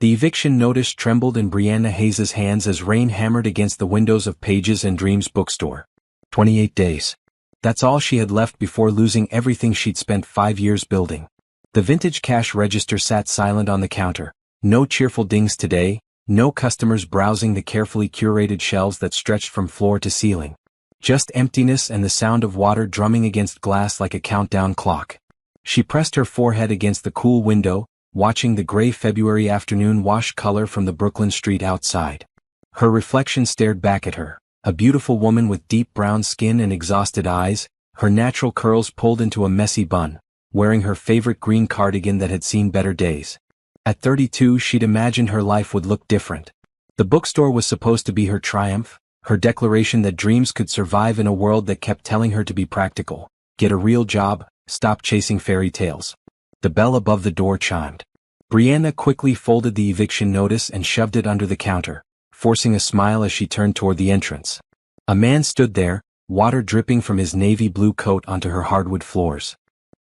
The eviction notice trembled in Brianna Hayes's hands as rain hammered against the windows of Pages and Dreams bookstore. 28 days. That's all she had left before losing everything she'd spent 5 years building. The vintage cash register sat silent on the counter. No cheerful dings today, no customers browsing the carefully curated shelves that stretched from floor to ceiling. Just emptiness and the sound of water drumming against glass like a countdown clock. She pressed her forehead against the cool window, watching the gray February afternoon wash color from the Brooklyn street outside. Her reflection stared back at her, a beautiful woman with deep brown skin and exhausted eyes, her natural curls pulled into a messy bun, wearing her favorite green cardigan that had seen better days. At 32, she'd imagined her life would look different. The bookstore was supposed to be her triumph, her declaration that dreams could survive in a world that kept telling her to be practical, get a real job, stop chasing fairy tales. The bell above the door chimed. Brianna quickly folded the eviction notice and shoved it under the counter, forcing a smile as she turned toward the entrance. A man stood there, water dripping from his navy blue coat onto her hardwood floors.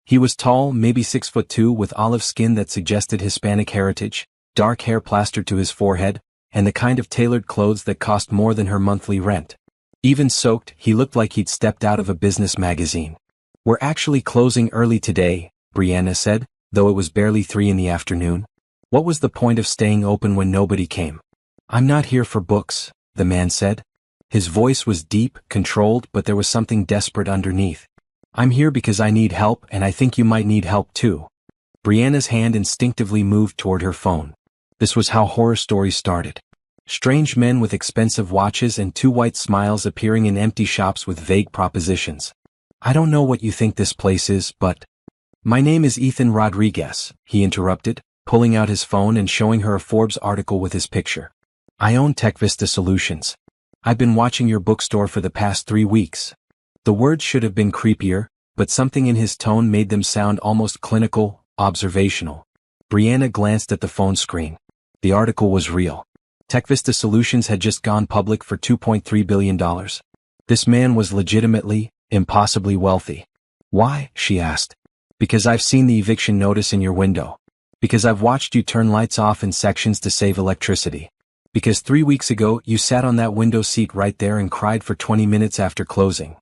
He was tall, maybe 6'2", with olive skin that suggested Hispanic heritage, dark hair plastered to his forehead, and the kind of tailored clothes that cost more than her monthly rent. Even soaked, he looked like he'd stepped out of a business magazine. "We're actually closing early today," Brianna said, though it was barely 3 in the afternoon. What was the point of staying open when nobody came? "I'm not here for books," the man said. His voice was deep, controlled, but there was something desperate underneath. "I'm here because I need help, and I think you might need help too." Brianna's hand instinctively moved toward her phone. This was how horror stories started. Strange men with expensive watches and 2 white smiles appearing in empty shops with vague propositions. "I don't know what you think this place is, but—" "My name is Ethan Rodriguez," he interrupted, pulling out his phone and showing her a Forbes article with his picture. "I own TechVista Solutions. I've been watching your bookstore for the past 3 weeks." The words should have been creepier, but something in his tone made them sound almost clinical, observational. Brianna glanced at the phone screen. The article was real. TechVista Solutions had just gone public for $2.3 billion. This man was legitimately, impossibly wealthy. "Why?" she asked. "Because I've seen the eviction notice in your window. Because I've watched you turn lights off in sections to save electricity. Because 3 weeks ago you sat on that window seat right there and cried for 20 minutes after closing."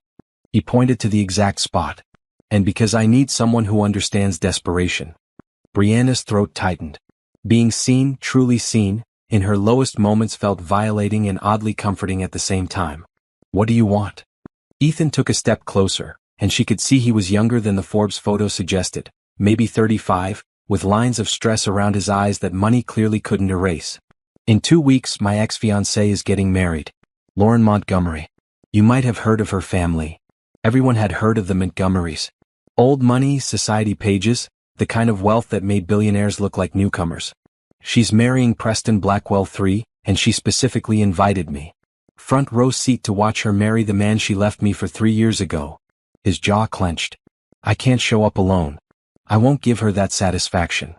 He pointed to the exact spot. "And because I need someone who understands desperation." Brianna's throat tightened. Being seen, truly seen, in her lowest moments felt violating and oddly comforting at the same time. "What do you want?" Ethan took a step closer, and she could see he was younger than the Forbes photo suggested, maybe 35, with lines of stress around his eyes that money clearly couldn't erase. "In 2 weeks my ex-fiancée is getting married. Lauren Montgomery. You might have heard of her family." Everyone had heard of the Montgomerys. Old money, society pages, the kind of wealth that made billionaires look like newcomers. "She's marrying Preston Blackwell III, and she specifically invited me. Front row seat to watch her marry the man she left me for 3 years ago." His jaw clenched. "I can't show up alone. I won't give her that satisfaction."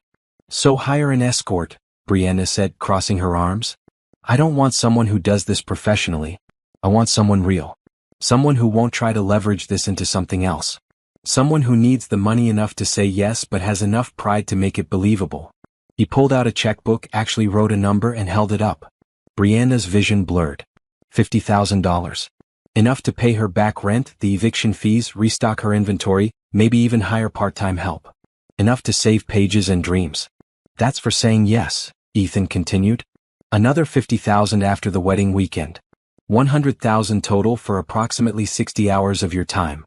"So hire an escort," Brianna said, crossing her arms. "I don't want someone who does this professionally. I want someone real. Someone who won't try to leverage this into something else. Someone who needs the money enough to say yes but has enough pride to make it believable." He pulled out a checkbook, actually wrote a number and held it up. Brianna's vision blurred. $50,000. Enough to pay her back rent, the eviction fees, restock her inventory, maybe even hire part-time help. Enough to save Pages and Dreams. "That's for saying yes," Ethan continued. "Another $50,000 after the wedding weekend. $100,000 total for approximately 60 hours of your time."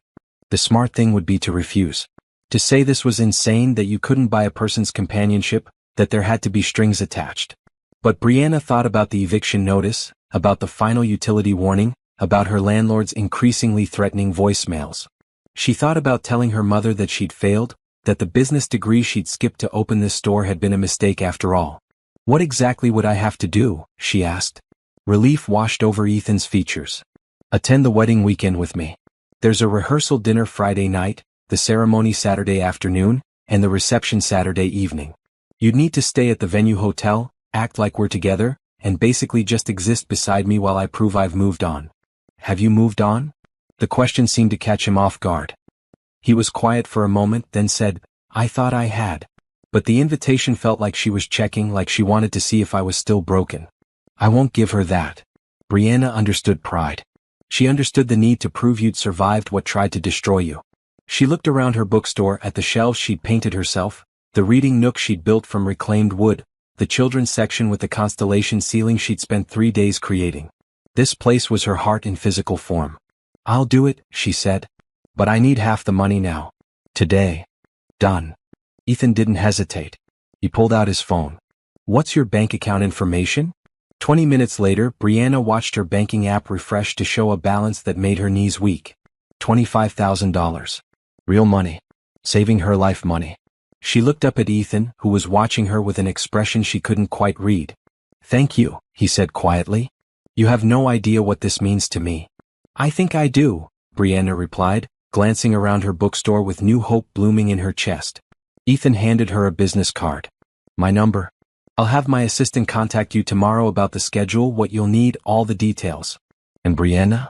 The smart thing would be to refuse. To say this was insane, that you couldn't buy a person's companionship, that there had to be strings attached. But Brianna thought about the eviction notice, about the final utility warning, about her landlord's increasingly threatening voicemails. She thought about telling her mother that she'd failed, that the business degree she'd skipped to open this store had been a mistake after all. "What exactly would I have to do?" she asked. Relief washed over Ethan's features. "Attend the wedding weekend with me. There's a rehearsal dinner Friday night, the ceremony Saturday afternoon, and the reception Saturday evening. You'd need to stay at the venue hotel, act like we're together, and basically just exist beside me while I prove I've moved on." "Have you moved on?" The question seemed to catch him off guard. He was quiet for a moment, then said, "I thought I had." But the invitation felt like she was checking, like she wanted to see if I was still broken. I won't give her that. Brianna understood pride. She understood the need to prove you'd survived what tried to destroy you. She looked around her bookstore at the shelves she'd painted herself, the reading nook she'd built from reclaimed wood, the children's section with the constellation ceiling she'd spent 3 days creating. This place was her heart in physical form. I'll do it, she said. But I need half the money now. Today. Done. Ethan didn't hesitate. He pulled out his phone. What's your bank account information? 20 minutes later, Brianna watched her banking app refresh to show a balance that made her knees weak. $25,000. Real money. Saving her life money. She looked up at Ethan, who was watching her with an expression she couldn't quite read. Thank you, he said quietly. You have no idea what this means to me. I think I do, Brianna replied, glancing around her bookstore with new hope blooming in her chest. Ethan handed her a business card. My number. I'll have my assistant contact you tomorrow about the schedule, what you'll need, all the details. And Brianna?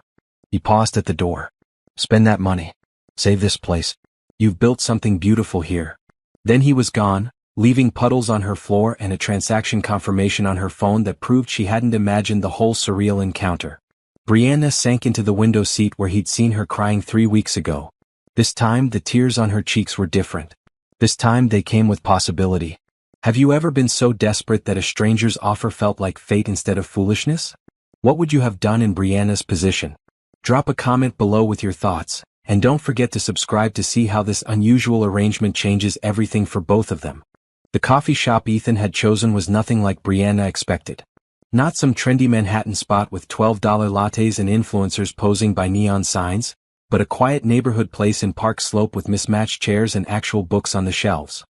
He paused at the door. Spend that money. Save this place. You've built something beautiful here. Then he was gone, leaving puddles on her floor and a transaction confirmation on her phone that proved she hadn't imagined the whole surreal encounter. Brianna sank into the window seat where he'd seen her crying 3 weeks ago. This time the tears on her cheeks were different. This time they came with possibility. Have you ever been so desperate that a stranger's offer felt like fate instead of foolishness? What would you have done in Brianna's position? Drop a comment below with your thoughts, and don't forget to subscribe to see how this unusual arrangement changes everything for both of them. The coffee shop Ethan had chosen was nothing like Brianna expected. Not some trendy Manhattan spot with $12 lattes and influencers posing by neon signs, but a quiet neighborhood place in Park Slope with mismatched chairs and actual books on the shelves.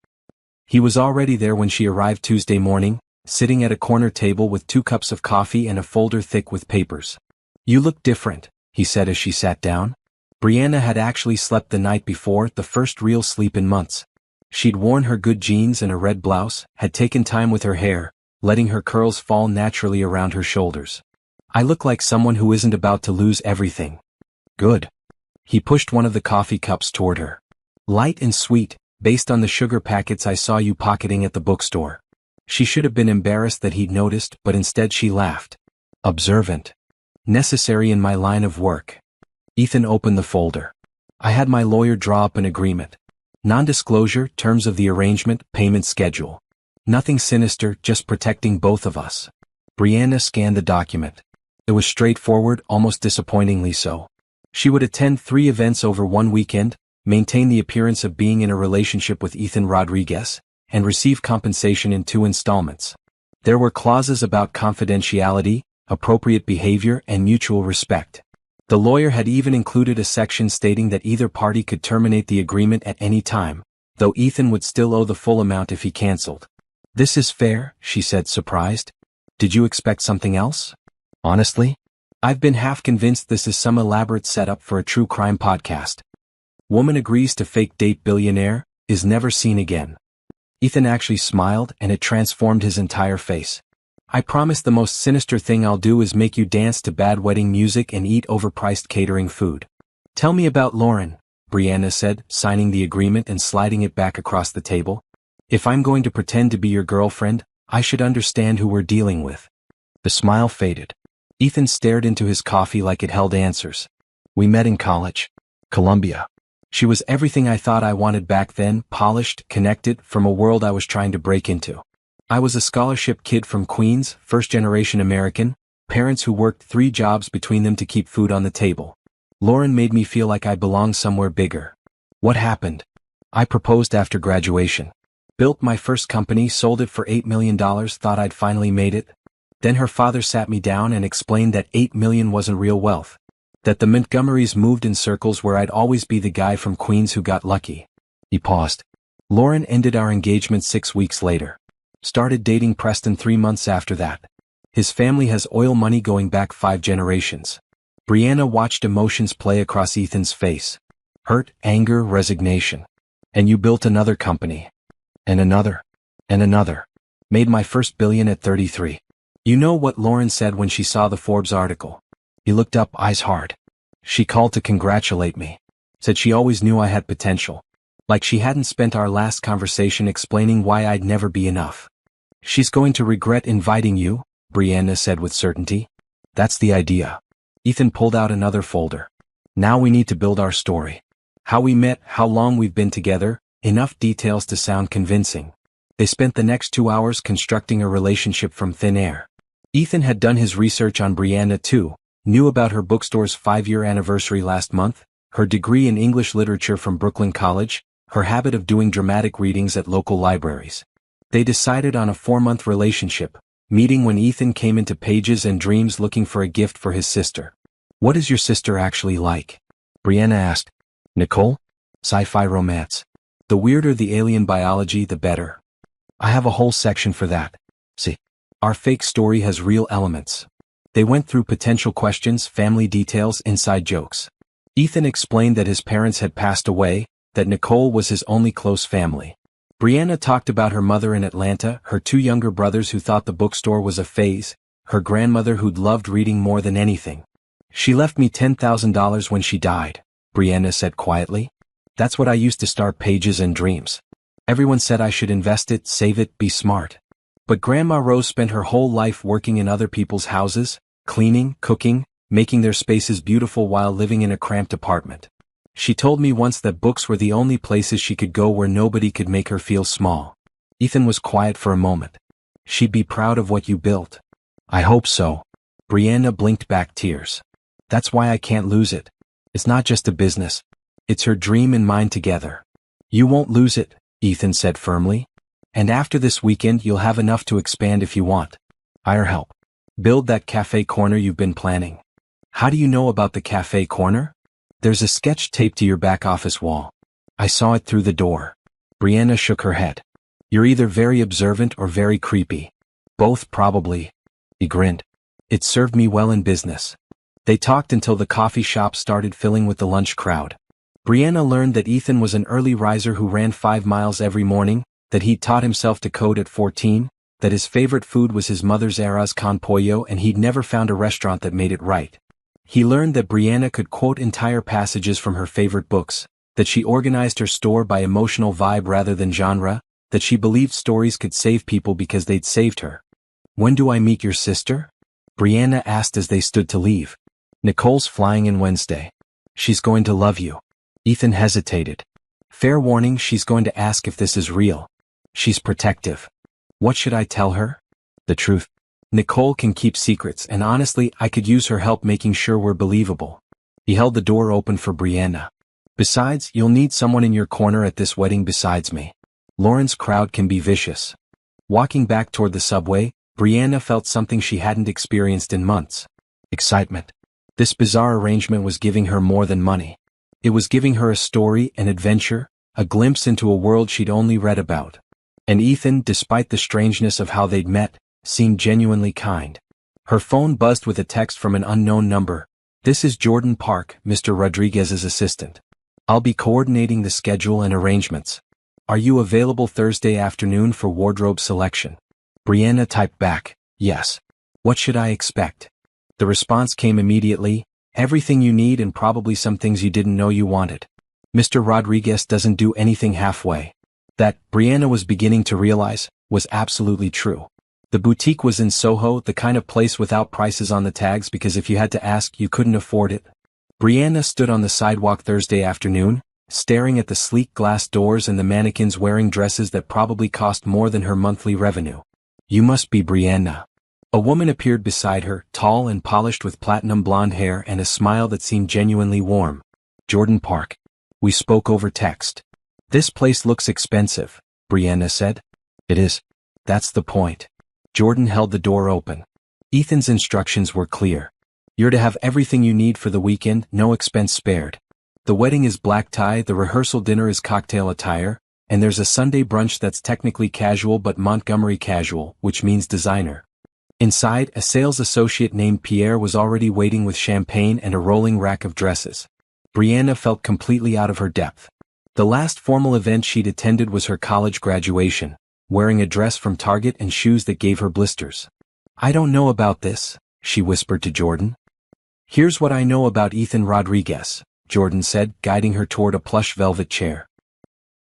He was already there when she arrived Tuesday morning, sitting at a corner table with 2 cups of coffee and a folder thick with papers. You look different, he said as she sat down. Brianna had actually slept the night before, the first real sleep in months. She'd worn her good jeans and a red blouse, had taken time with her hair, letting her curls fall naturally around her shoulders. I look like someone who isn't about to lose everything. Good. He pushed one of the coffee cups toward her. Light and sweet, based on the sugar packets I saw you pocketing at the bookstore. She should have been embarrassed that he'd noticed, but instead she laughed. Observant. Necessary in my line of work. Ethan opened the folder. I had my lawyer draw up an agreement. Non-disclosure, terms of the arrangement, payment schedule. Nothing sinister, just protecting both of us. Brianna scanned the document. It was straightforward, almost disappointingly so. She would attend 3 events over 1 weekend, maintain the appearance of being in a relationship with Ethan Rodriguez, and receive compensation in 2 installments. There were clauses about confidentiality, appropriate behavior, and mutual respect. The lawyer had even included a section stating that either party could terminate the agreement at any time, though Ethan would still owe the full amount if he canceled. This is fair, she said, surprised. Did you expect something else? Honestly? I've been half convinced this is some elaborate setup for a true crime podcast. Woman agrees to fake date billionaire, is never seen again. Ethan actually smiled, and it transformed his entire face. I promise the most sinister thing I'll do is make you dance to bad wedding music and eat overpriced catering food. Tell me about Lauren, Brianna said, signing the agreement and sliding it back across the table. If I'm going to pretend to be your girlfriend, I should understand who we're dealing with. The smile faded. Ethan stared into his coffee like it held answers. We met in college. Columbia. She was everything I thought I wanted back then, polished, connected, from a world I was trying to break into. I was a scholarship kid from Queens, first-generation American, parents who worked 3 jobs between them to keep food on the table. Lauren made me feel like I belonged somewhere bigger. What happened? I proposed after graduation. Built my first company, sold it for $8 million, thought I'd finally made it. Then her father sat me down and explained that $8 million wasn't real wealth. That the Montgomerys moved in circles where I'd always be the guy from Queens who got lucky. He paused. Lauren ended our engagement 6 weeks later. Started dating Preston 3 months after that. His family has oil money going back 5 generations. Brianna watched emotions play across Ethan's face. Hurt, anger, resignation. And you built another company. And another. And another. Made my first billion at 33. You know what Lauren said when she saw the Forbes article? He looked up, eyes hard. She called to congratulate me. Said she always knew I had potential. Like she hadn't spent our last conversation explaining why I'd never be enough. She's going to regret inviting you, Brianna said with certainty. That's the idea. Ethan pulled out another folder. Now we need to build our story. How we met, how long we've been together, enough details to sound convincing. They spent the next 2 hours constructing a relationship from thin air. Ethan had done his research on Brianna too, knew about her bookstore's 5-year anniversary last month, her degree in English literature from Brooklyn College, her habit of doing dramatic readings at local libraries. They decided on a 4-month relationship, meeting when Ethan came into Pages and Dreams looking for a gift for his sister. What is your sister actually like? Brianna asked. Nicole? Sci-fi romance. The weirder the alien biology, the better. I have a whole section for that. See. Our fake story has real elements. They went through potential questions, family details, inside jokes. Ethan explained that his parents had passed away, that Nicole was his only close family. Brianna talked about her mother in Atlanta, her 2 younger brothers who thought the bookstore was a phase, her grandmother who'd loved reading more than anything. She left me $10,000 when she died, Brianna said quietly. That's what I used to start Pages and Dreams. Everyone said I should invest it, save it, be smart. But Grandma Rose spent her whole life working in other people's houses, cleaning, cooking, making their spaces beautiful while living in a cramped apartment. She told me once that books were the only places she could go where nobody could make her feel small. Ethan was quiet for a moment. She'd be proud of what you built. I hope so. Brianna blinked back tears. That's why I can't lose it. It's not just a business. It's her dream and mine together. You won't lose it, Ethan said firmly. And after this weekend you'll have enough to expand if you want. Hire help. Build that cafe corner you've been planning. How do you know about the cafe corner? There's a sketch taped to your back office wall. I saw it through the door. Brianna shook her head. You're either very observant or very creepy. Both probably. He grinned. It served me well in business. They talked until the coffee shop started filling with the lunch crowd. Brianna learned that Ethan was an early riser who ran 5 miles every morning, that he'd taught himself to code at 14, that his favorite food was his mother's arroz con pollo and he'd never found a restaurant that made it right. He learned that Brianna could quote entire passages from her favorite books, that she organized her store by emotional vibe rather than genre, that she believed stories could save people because they'd saved her. When do I meet your sister? Brianna asked as they stood to leave. Nicole's flying in Wednesday. She's going to love you. Ethan hesitated. Fair warning, she's going to ask if this is real. She's protective. What should I tell her? The truth. Nicole can keep secrets and honestly I could use her help making sure we're believable. He held the door open for Brianna. Besides, you'll need someone in your corner at this wedding besides me. Lauren's crowd can be vicious. Walking back toward the subway, Brianna felt something she hadn't experienced in months. Excitement. This bizarre arrangement was giving her more than money. It was giving her a story, an adventure, a glimpse into a world she'd only read about. And Ethan, despite the strangeness of how they'd met, seemed genuinely kind. Her phone buzzed with a text from an unknown number. This is Jordan Park, Mr. Rodriguez's assistant. I'll be coordinating the schedule and arrangements. Are you available Thursday afternoon for wardrobe selection? Brianna typed back, yes. What should I expect? The response came immediately, everything you need and probably some things you didn't know you wanted. Mr. Rodriguez doesn't do anything halfway. That, Brianna was beginning to realize, was absolutely true. The boutique was in Soho, the kind of place without prices on the tags because if you had to ask, you couldn't afford it. Brianna stood on the sidewalk Thursday afternoon, staring at the sleek glass doors and the mannequins wearing dresses that probably cost more than her monthly revenue. You must be Brianna. A woman appeared beside her, tall and polished with platinum blonde hair and a smile that seemed genuinely warm. Jordan Park. We spoke over text. This place looks expensive, Brianna said. It is. That's the point. Jordan held the door open. Ethan's instructions were clear. You're to have everything you need for the weekend, no expense spared. The wedding is black tie, the rehearsal dinner is cocktail attire, and there's a Sunday brunch that's technically casual but Montgomery casual, which means designer. Inside, a sales associate named Pierre was already waiting with champagne and a rolling rack of dresses. Brianna felt completely out of her depth. The last formal event she'd attended was her college graduation, wearing a dress from Target and shoes that gave her blisters. I don't know about this, she whispered to Jordan. Here's what I know about Ethan Rodriguez, Jordan said, guiding her toward a plush velvet chair.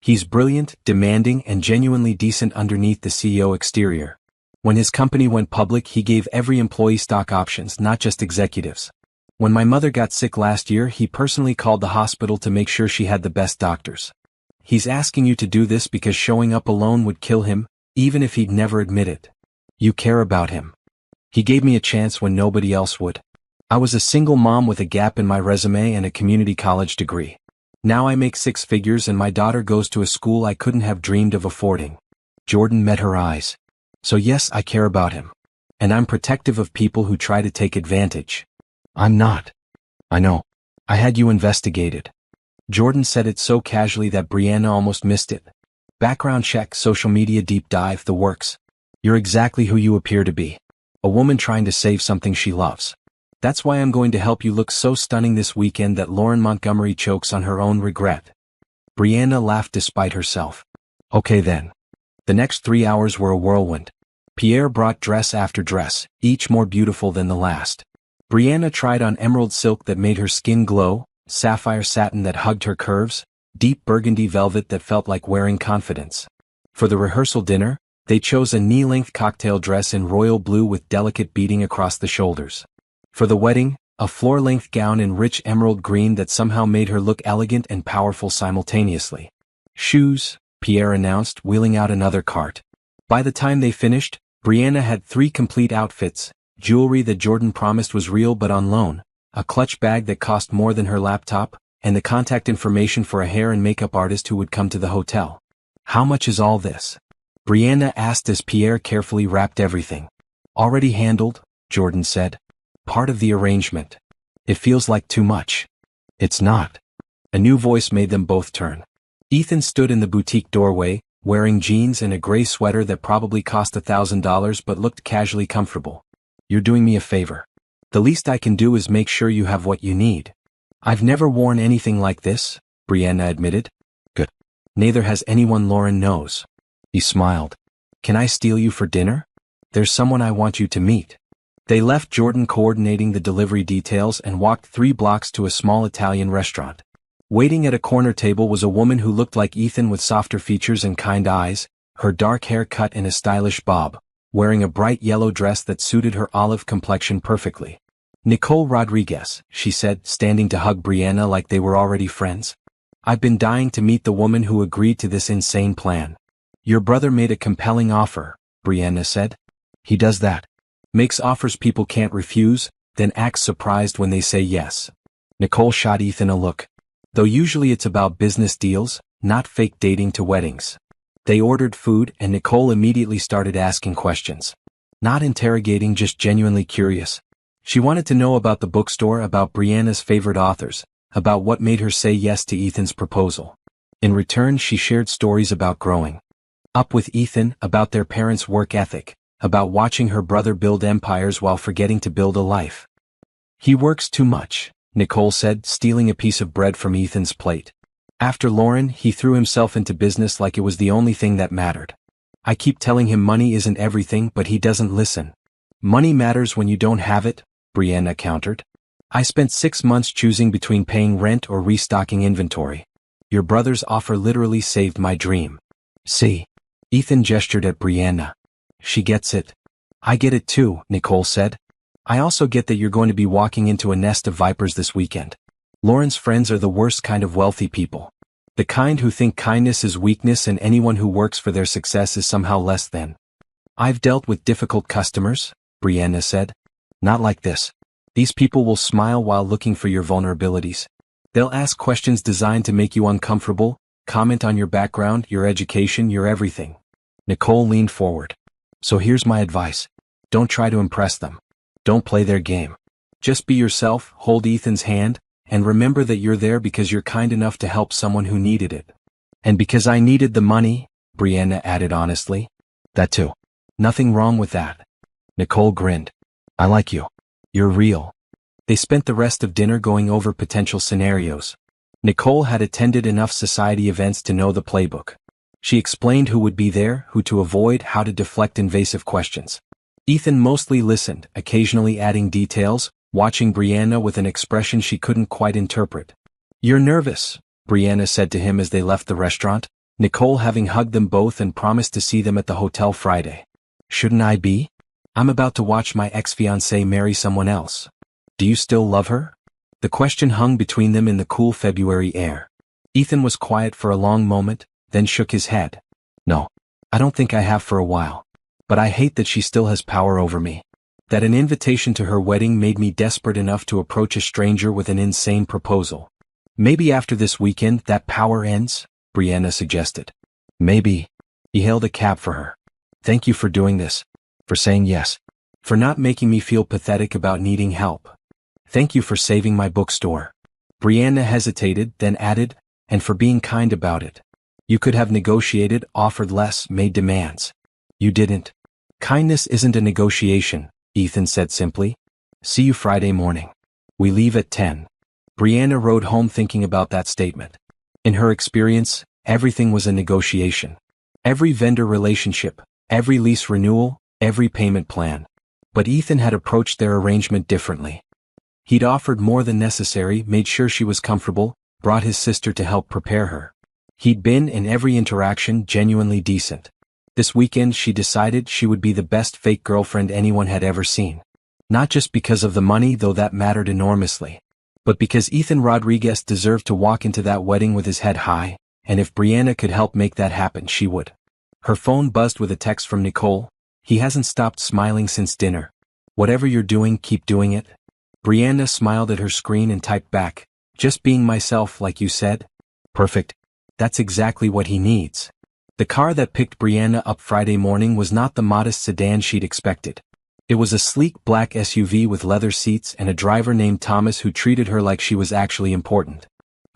He's brilliant, demanding, and genuinely decent underneath the CEO exterior. When his company went public, he gave every employee stock options, not just executives. When my mother got sick last year, he personally called the hospital to make sure she had the best doctors. He's asking you to do this because showing up alone would kill him, even if he'd never admit it. You care about him. He gave me a chance when nobody else would. I was a single mom with a gap in my resume and a community college degree. Now I make 6 figures and my daughter goes to a school I couldn't have dreamed of affording. Jordan met her eyes. So yes, I care about him. And I'm protective of people who try to take advantage. I'm not. I know. I had you investigated. Jordan said it so casually that Brianna almost missed it. Background check, social media deep dive, the works. You're exactly who you appear to be. A woman trying to save something she loves. That's why I'm going to help you look so stunning this weekend that Lauren Montgomery chokes on her own regret. Brianna laughed despite herself. Okay then. The next 3 hours were a whirlwind. Pierre brought dress after dress, each more beautiful than the last. Brianna tried on emerald silk that made her skin glow, sapphire satin that hugged her curves, deep burgundy velvet that felt like wearing confidence. For the rehearsal dinner, they chose a knee-length cocktail dress in royal blue with delicate beading across the shoulders. For the wedding, a floor-length gown in rich emerald green that somehow made her look elegant and powerful simultaneously. Shoes, Pierre announced, wheeling out another cart. By the time they finished, Brianna had 3 complete outfits, jewelry that Jordan promised was real but on loan, a clutch bag that cost more than her laptop, and the contact information for a hair and makeup artist who would come to the hotel. How much is all this? Brianna asked as Pierre carefully wrapped everything. Already handled, Jordan said. Part of the arrangement. It feels like too much. It's not. A new voice made them both turn. Ethan stood in the boutique doorway, wearing jeans and a gray sweater that probably cost $1,000 but looked casually comfortable. You're doing me a favor. The least I can do is make sure you have what you need. I've never worn anything like this, Brianna admitted. Good. Neither has anyone Lauren knows. He smiled. Can I steal you for dinner? There's someone I want you to meet. They left Jordan coordinating the delivery details and walked 3 blocks to a small Italian restaurant. Waiting at a corner table was a woman who looked like Ethan with softer features and kind eyes, her dark hair cut in a stylish bob, wearing a bright yellow dress that suited her olive complexion perfectly. Nicole Rodriguez, she said, standing to hug Brianna like they were already friends. I've been dying to meet the woman who agreed to this insane plan. Your brother made a compelling offer, Brianna said. He does that. Makes offers people can't refuse, then acts surprised when they say yes. Nicole shot Ethan a look. Though usually it's about business deals, not fake dating to weddings. They ordered food and Nicole immediately started asking questions. Not interrogating, just genuinely curious. She wanted to know about the bookstore, about Brianna's favorite authors, about what made her say yes to Ethan's proposal. In return, she shared stories about growing up with Ethan, about their parents' work ethic, about watching her brother build empires while forgetting to build a life. He works too much, Nicole said, stealing a piece of bread from Ethan's plate. After Lauren, he threw himself into business like it was the only thing that mattered. I keep telling him money isn't everything, but he doesn't listen. Money matters when you don't have it, Brianna countered. I spent 6 months choosing between paying rent or restocking inventory. Your brother's offer literally saved my dream. See? Ethan gestured at Brianna. She gets it. I get it too, Nicole said. I also get that you're going to be walking into a nest of vipers this weekend. Lauren's friends are the worst kind of wealthy people. The kind who think kindness is weakness and anyone who works for their success is somehow less than. I've dealt with difficult customers, Brianna said. Not like this. These people will smile while looking for your vulnerabilities. They'll ask questions designed to make you uncomfortable, comment on your background, your education, your everything. Nicole leaned forward. So here's my advice. Don't try to impress them. Don't play their game. Just be yourself, hold Ethan's hand, and remember that you're there because you're kind enough to help someone who needed it. And because I needed the money, Brianna added honestly. That too. Nothing wrong with that. Nicole grinned. I like you. You're real. They spent the rest of dinner going over potential scenarios. Nicole had attended enough society events to know the playbook. She explained who would be there, who to avoid, how to deflect invasive questions. Ethan mostly listened, occasionally adding details, watching Brianna with an expression she couldn't quite interpret. You're nervous, Brianna said to him as they left the restaurant. Nicole having hugged them both and promised to see them at the hotel Friday. Shouldn't I be? I'm about to watch my ex-fiancée marry someone else. Do you still love her? The question hung between them in the cool February air. Ethan was quiet for a long moment, then shook his head. No. I don't think I have for a while. But I hate that she still has power over me. That an invitation to her wedding made me desperate enough to approach a stranger with an insane proposal. Maybe after this weekend that power ends, Brianna suggested. Maybe. He hailed a cab for her. Thank you for doing this. For saying yes. For not making me feel pathetic about needing help. Thank you for saving my bookstore. Brianna hesitated, then added, and for being kind about it. You could have negotiated, offered less, made demands. You didn't. Kindness isn't a negotiation, Ethan said simply. See you Friday morning. We leave at 10. Brianna rode home thinking about that statement. In her experience, everything was a negotiation. Every vendor relationship, every lease renewal, every payment plan. But Ethan had approached their arrangement differently. He'd offered more than necessary, made sure she was comfortable, brought his sister to help prepare her. He'd been, in every interaction, genuinely decent. This weekend she decided she would be the best fake girlfriend anyone had ever seen. Not just because of the money, though that mattered enormously. But because Ethan Rodriguez deserved to walk into that wedding with his head high, and if Brianna could help make that happen, she would. Her phone buzzed with a text from Nicole. He hasn't stopped smiling since dinner. Whatever you're doing, keep doing it. Brianna smiled at her screen and typed back, just being myself like you said. Perfect. That's exactly what he needs. The car that picked Brianna up Friday morning was not the modest sedan she'd expected. It was a sleek black SUV with leather seats and a driver named Thomas who treated her like she was actually important.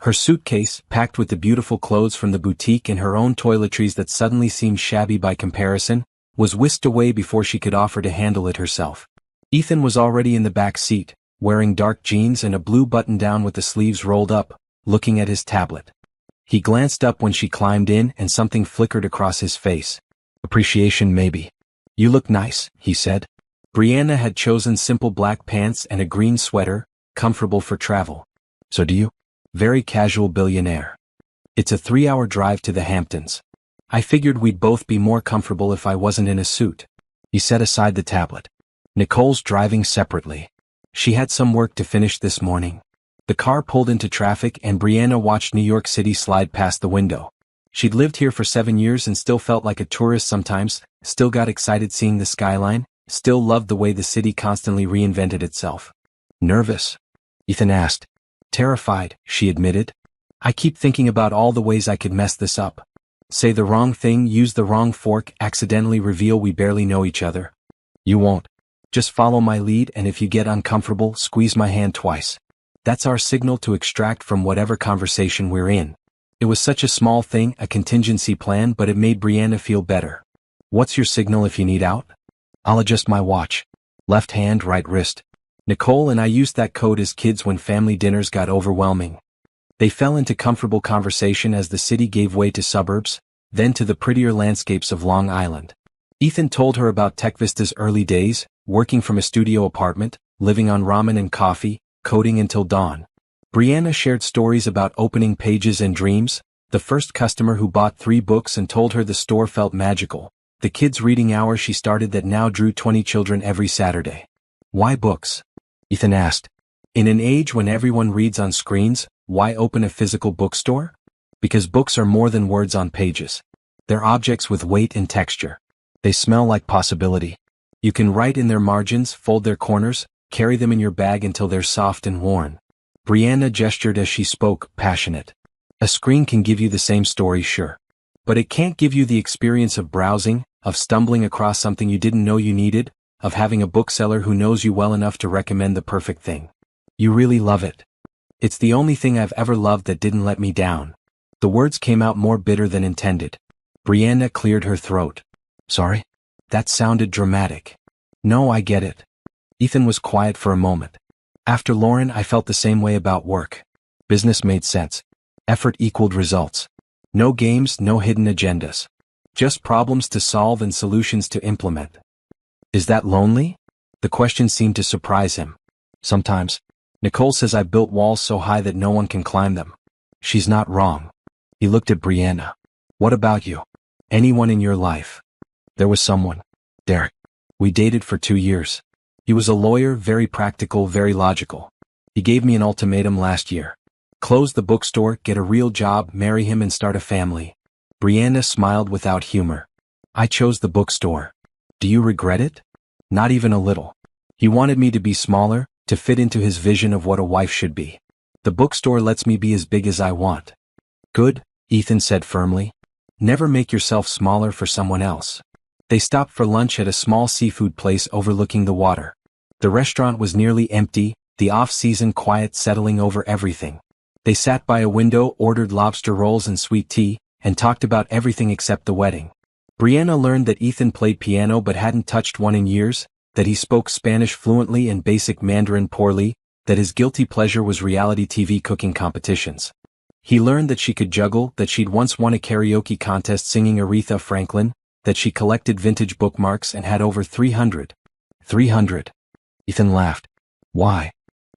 Her suitcase, packed with the beautiful clothes from the boutique and her own toiletries that suddenly seemed shabby by comparison, was whisked away before she could offer to handle it herself. Ethan was already in the back seat, wearing dark jeans and a blue button-down with the sleeves rolled up, looking at his tablet. He glanced up when she climbed in and something flickered across his face. Appreciation maybe. You look nice, he said. Brianna had chosen simple black pants and a green sweater, comfortable for travel. So do you? Very casual billionaire. It's a 3-hour drive to the Hamptons. I figured we'd both be more comfortable if I wasn't in a suit. He set aside the tablet. Nicole's driving separately. She had some work to finish this morning. The car pulled into traffic and Brianna watched New York City slide past the window. She'd lived here for 7 years and still felt like a tourist sometimes, still got excited seeing the skyline, still loved the way the city constantly reinvented itself. Nervous? Ethan asked. Terrified, she admitted. I keep thinking about all the ways I could mess this up. Say the wrong thing, use the wrong fork, accidentally reveal we barely know each other. You won't. Just follow my lead, and if you get uncomfortable, squeeze my hand twice. That's our signal to extract from whatever conversation we're in. It was such a small thing, a contingency plan, but it made Brianna feel better. What's your signal if you need out? I'll adjust my watch. Left hand, right wrist. Nicole and I used that code as kids when family dinners got overwhelming. They fell into comfortable conversation as the city gave way to suburbs, then to the prettier landscapes of Long Island. Ethan told her about TechVista's early days, working from a studio apartment, living on ramen and coffee, coding until dawn. Brianna shared stories about opening pages and dreams, the first customer who bought 3 books and told her the store felt magical, the kids' reading hour she started that now drew 20 children every Saturday. Why books? Ethan asked. In an age when everyone reads on screens, why open a physical bookstore? Because books are more than words on pages. They're objects with weight and texture. They smell like possibility. You can write in their margins, fold their corners, carry them in your bag until they're soft and worn. Brianna gestured as she spoke, passionate. A screen can give you the same story, sure. But it can't give you the experience of browsing, of stumbling across something you didn't know you needed, of having a bookseller who knows you well enough to recommend the perfect thing. You really love it. It's the only thing I've ever loved that didn't let me down. The words came out more bitter than intended. Brianna cleared her throat. Sorry? That sounded dramatic. No, I get it. Ethan was quiet for a moment. After Lauren, I felt the same way about work. Business made sense. Effort equaled results. No games, no hidden agendas. Just problems to solve and solutions to implement. Is that lonely? The question seemed to surprise him. Sometimes. Nicole says I built walls so high that no one can climb them. She's not wrong. He looked at Brianna. What about you? Anyone in your life? There was someone. Derek. We dated for 2 years. He was a lawyer, very practical, very logical. He gave me an ultimatum last year. Close the bookstore, get a real job, marry him and start a family. Brianna smiled without humor. I chose the bookstore. Do you regret it? Not even a little. He wanted me to be smaller, to fit into his vision of what a wife should be. The bookstore lets me be as big as I want. Good, Ethan said firmly. Never make yourself smaller for someone else. They stopped for lunch at a small seafood place overlooking the water. The restaurant was nearly empty, the off-season quiet settling over everything. They sat by a window, ordered lobster rolls and sweet tea, and talked about everything except the wedding. Brianna learned that Ethan played piano but hadn't touched one in years, that he spoke Spanish fluently and basic Mandarin poorly, that his guilty pleasure was reality TV cooking competitions. He learned that she could juggle, that she'd once won a karaoke contest singing Aretha Franklin, that she collected vintage bookmarks and had over 300. 300. Ethan laughed. Why?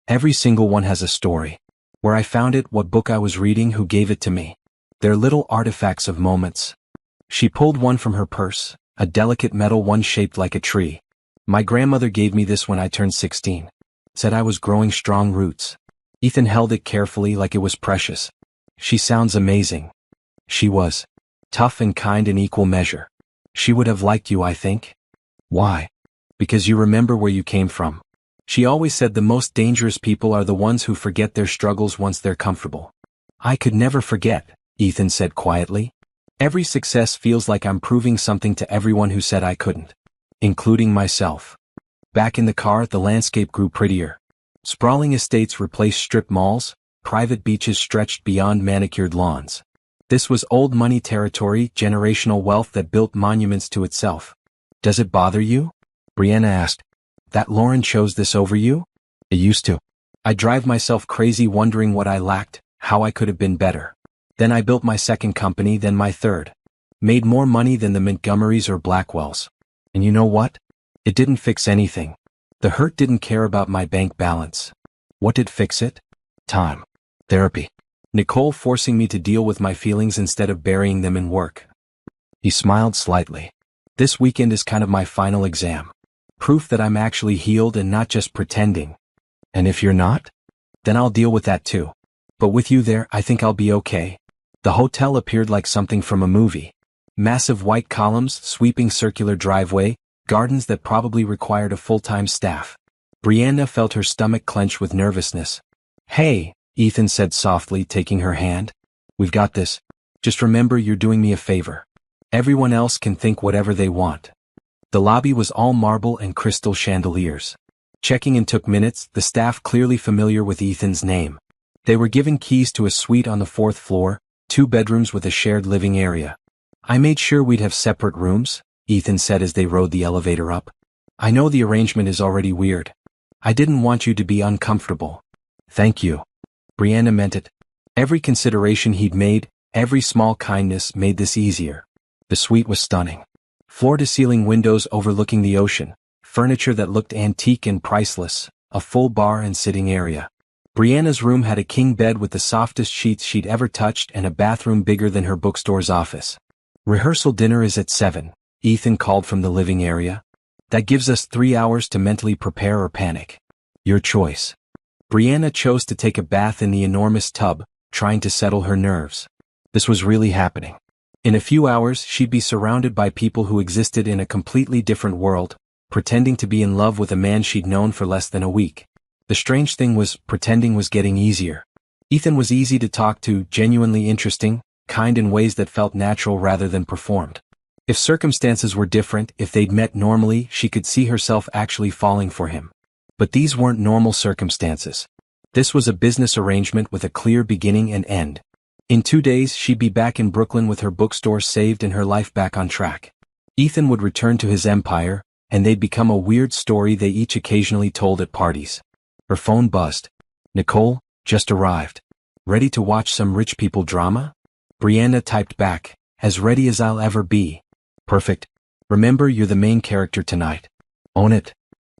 Every single one has a story. Where I found it, what book I was reading, who gave it to me. They're little artifacts of moments. She pulled one from her purse, a delicate metal one shaped like a tree. My grandmother gave me this when I turned 16. Said I was growing strong roots. Ethan held it carefully like it was precious. She sounds amazing. She was. Tough and kind in equal measure. She would have liked you, I think. Why? Because you remember where you came from. She always said the most dangerous people are the ones who forget their struggles once they're comfortable. I could never forget, Ethan said quietly. Every success feels like I'm proving something to everyone who said I couldn't. Including myself. Back in the car, the landscape grew prettier. Sprawling estates replaced strip malls, private beaches stretched beyond manicured lawns. This was old money territory, generational wealth that built monuments to itself. Does it bother you? Brianna asked. That Lauren chose this over you? It used to. I drive myself crazy wondering what I lacked, how I could have been better. Then I built my second company, then my third. Made more money than the Montgomerys or Blackwells. And you know what? It didn't fix anything. The hurt didn't care about my bank balance. What did fix it? Time. Therapy. Nicole forcing me to deal with my feelings instead of burying them in work. He smiled slightly. This weekend is kind of my final exam. Proof that I'm actually healed and not just pretending. And if you're not? Then I'll deal with that too. But with you there, I think I'll be okay. The hotel appeared like something from a movie. Massive white columns, sweeping circular driveway, gardens that probably required a full-time staff. Brianna felt her stomach clench with nervousness. Hey, Ethan said softly, taking her hand. We've got this. Just remember you're doing me a favor. Everyone else can think whatever they want. The lobby was all marble and crystal chandeliers. Checking in took minutes, the staff clearly familiar with Ethan's name. They were given keys to a suite on the 4th floor, 2 bedrooms with a shared living area. I made sure we'd have separate rooms, Ethan said as they rode the elevator up. I know the arrangement is already weird. I didn't want you to be uncomfortable. Thank you. Brianna meant it. Every consideration he'd made, every small kindness made this easier. The suite was stunning. Floor-to-ceiling windows overlooking the ocean, furniture that looked antique and priceless, a full bar and sitting area. Brianna's room had a king bed with the softest sheets she'd ever touched and a bathroom bigger than her bookstore's office. Rehearsal dinner is at 7, Ethan called from the living area. That gives us 3 hours to mentally prepare or panic. Your choice. Brianna chose to take a bath in the enormous tub, trying to settle her nerves. This was really happening. In a few hours, she'd be surrounded by people who existed in a completely different world, pretending to be in love with a man she'd known for less than a week. The strange thing was, pretending was getting easier. Ethan was easy to talk to, genuinely interesting, kind in ways that felt natural rather than performed. If circumstances were different, if they'd met normally, she could see herself actually falling for him. But these weren't normal circumstances. This was a business arrangement with a clear beginning and end. In 2 days, she'd be back in Brooklyn with her bookstore saved and her life back on track. Ethan would return to his empire, and they'd become a weird story they each occasionally told at parties. Her phone buzzed. Nicole, just arrived. Ready to watch some rich people drama? Brianna typed back, as ready as I'll ever be. Perfect. Remember, you're the main character tonight. Own it.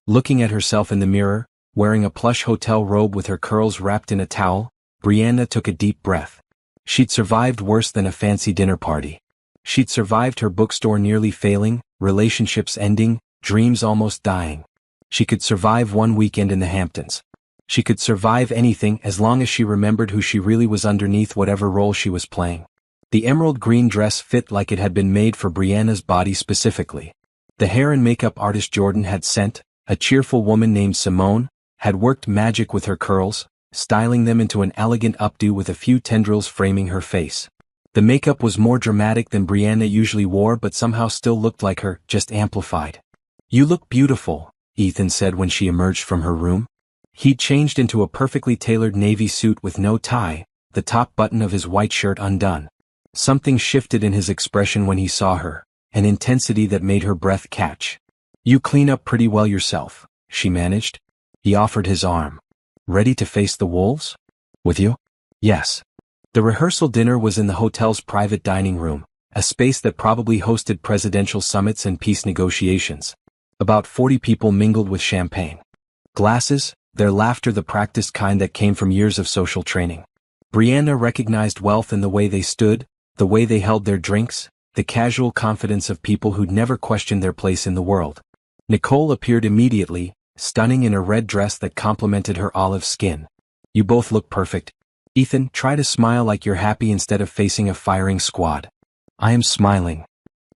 Looking at herself in the mirror, wearing a plush hotel robe with her curls wrapped in a towel, Brianna took a deep breath. She'd survived worse than a fancy dinner party. She'd survived her bookstore nearly failing, relationships ending, dreams almost dying. She could survive one weekend in the Hamptons. She could survive anything as long as she remembered who she really was underneath whatever role she was playing. The emerald green dress fit like it had been made for Brianna's body specifically. The hair and makeup artist Jordan had sent, a cheerful woman named Simone, had worked magic with her curls, styling them into an elegant updo with a few tendrils framing her face. The makeup was more dramatic than Brianna usually wore but somehow still looked like her, just amplified. "You look beautiful," Ethan said when she emerged from her room. He'd changed into a perfectly tailored navy suit with no tie, the top button of his white shirt undone. Something shifted in his expression when he saw her, an intensity that made her breath catch. "You clean up pretty well yourself," she managed. He offered his arm. "Ready to face the wolves? With you?" "Yes." The rehearsal dinner was in the hotel's private dining room, a space that probably hosted presidential summits and peace negotiations. About 40 people mingled with champagne glasses, their laughter the practiced kind that came from years of social training. Brianna recognized wealth in the way they stood, the way they held their drinks, the casual confidence of people who'd never questioned their place in the world. Nicole appeared immediately, stunning in a red dress that complemented her olive skin. "You both look perfect." "Ethan, try to smile like you're happy instead of facing a firing squad." "I am smiling."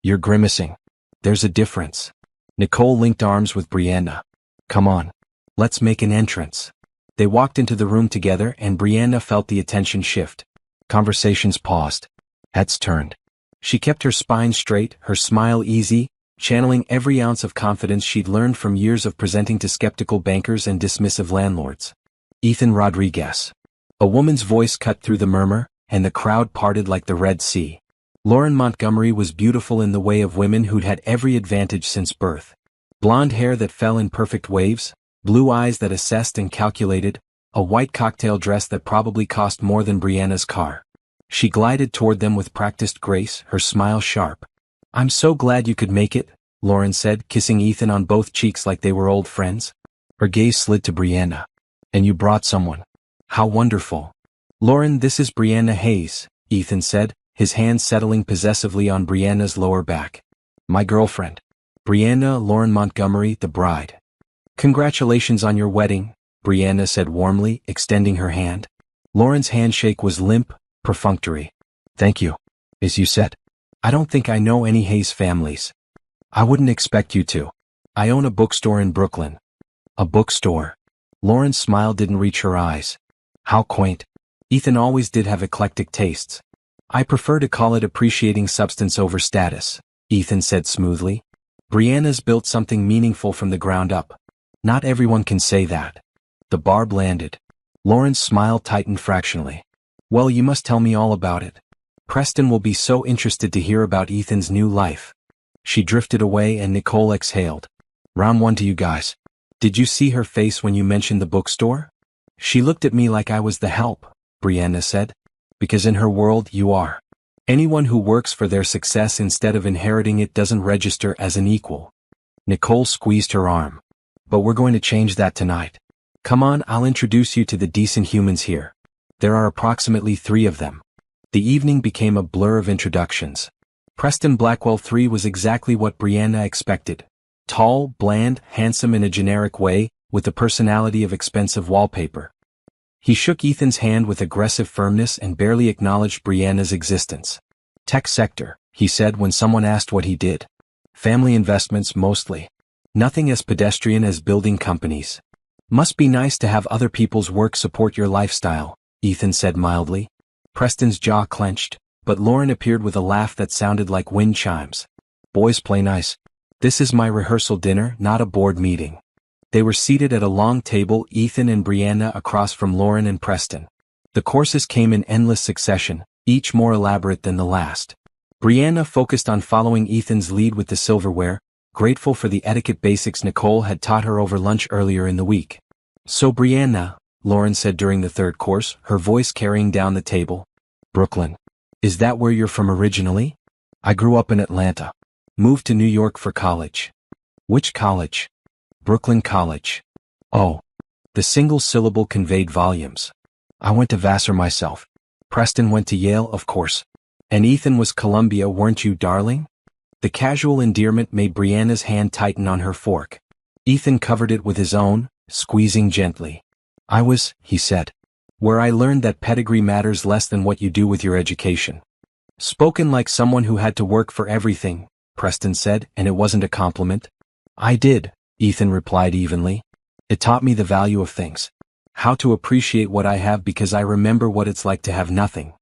"You're grimacing. There's a difference." Nicole linked arms with Brianna. "Come on. Let's make an entrance." They walked into the room together and Brianna felt the attention shift. Conversations paused. Heads turned. She kept her spine straight, her smile easy, channeling every ounce of confidence she'd learned from years of presenting to skeptical bankers and dismissive landlords. "Ethan Rodriguez." A woman's voice cut through the murmur, and the crowd parted like the Red Sea. Lauren Montgomery was beautiful in the way of women who'd had every advantage since birth. Blonde hair that fell in perfect waves, blue eyes that assessed and calculated, a white cocktail dress that probably cost more than Brianna's car. She glided toward them with practiced grace, her smile sharp. "I'm so glad you could make it," Lauren said, kissing Ethan on both cheeks like they were old friends. Her gaze slid to Brianna. "And you brought someone. How wonderful." "Lauren, this is Brianna Hayes," Ethan said, his hand settling possessively on Brianna's lower back. "My girlfriend. Brianna Lauren Montgomery, the bride." "Congratulations on your wedding," Brianna said warmly, extending her hand. Lauren's handshake was limp, perfunctory. "Thank you." "As you said, I don't think I know any Hayes families." "I wouldn't expect you to. I own a bookstore in Brooklyn." "A bookstore?" Lauren's smile didn't reach her eyes. "How quaint." Ethan always did have eclectic tastes. "I prefer to call it appreciating substance over status," Ethan said smoothly. "Brianna's built something meaningful from the ground up. Not everyone can say that." The barb landed. Lauren's smile tightened fractionally. "Well, you must tell me all about it. Preston will be so interested to hear about Ethan's new life." She drifted away and Nicole exhaled. "Round one to you guys." "Did you see her face when you mentioned the bookstore?" "She looked at me like I was the help," Brianna said. "Because in her world you are. Anyone who works for their success instead of inheriting it doesn't register as an equal." Nicole squeezed her arm. "But we're going to change that tonight. Come on, I'll introduce you to the decent humans here. There are approximately 3 of them." The evening became a blur of introductions. Preston Blackwell III was exactly what Brianna expected. Tall, bland, handsome in a generic way, with the personality of expensive wallpaper. He shook Ethan's hand with aggressive firmness and barely acknowledged Brianna's existence. "Tech sector," he said when someone asked what he did. "Family investments mostly. Nothing as pedestrian as building companies." "Must be nice to have other people's work support your lifestyle," Ethan said mildly. Preston's jaw clenched, but Lauren appeared with a laugh that sounded like wind chimes. "Boys play nice. This is my rehearsal dinner, not a board meeting." They were seated at a long table, Ethan and Brianna across from Lauren and Preston. The courses came in endless succession, each more elaborate than the last. Brianna focused on following Ethan's lead with the silverware, grateful for the etiquette basics Nicole had taught her over lunch earlier in the week. "So Brianna," Lauren said during the third course, her voice carrying down the table. "Brooklyn. Is that where you're from originally?" "I grew up in Atlanta. Moved to New York for college." "Which college?" "Brooklyn College." "Oh." The single syllable conveyed volumes. "I went to Vassar myself. Preston went to Yale, of course." And Ethan was Columbia, weren't you, darling? The casual endearment made Brianna's hand tighten on her fork. Ethan covered it with his own, squeezing gently. I was, he said. Where I learned that pedigree matters less than what you do with your education. Spoken like someone who had to work for everything, Preston said, and it wasn't a compliment. I did, Ethan replied evenly. It taught me the value of things. How to appreciate what I have because I remember what it's like to have nothing.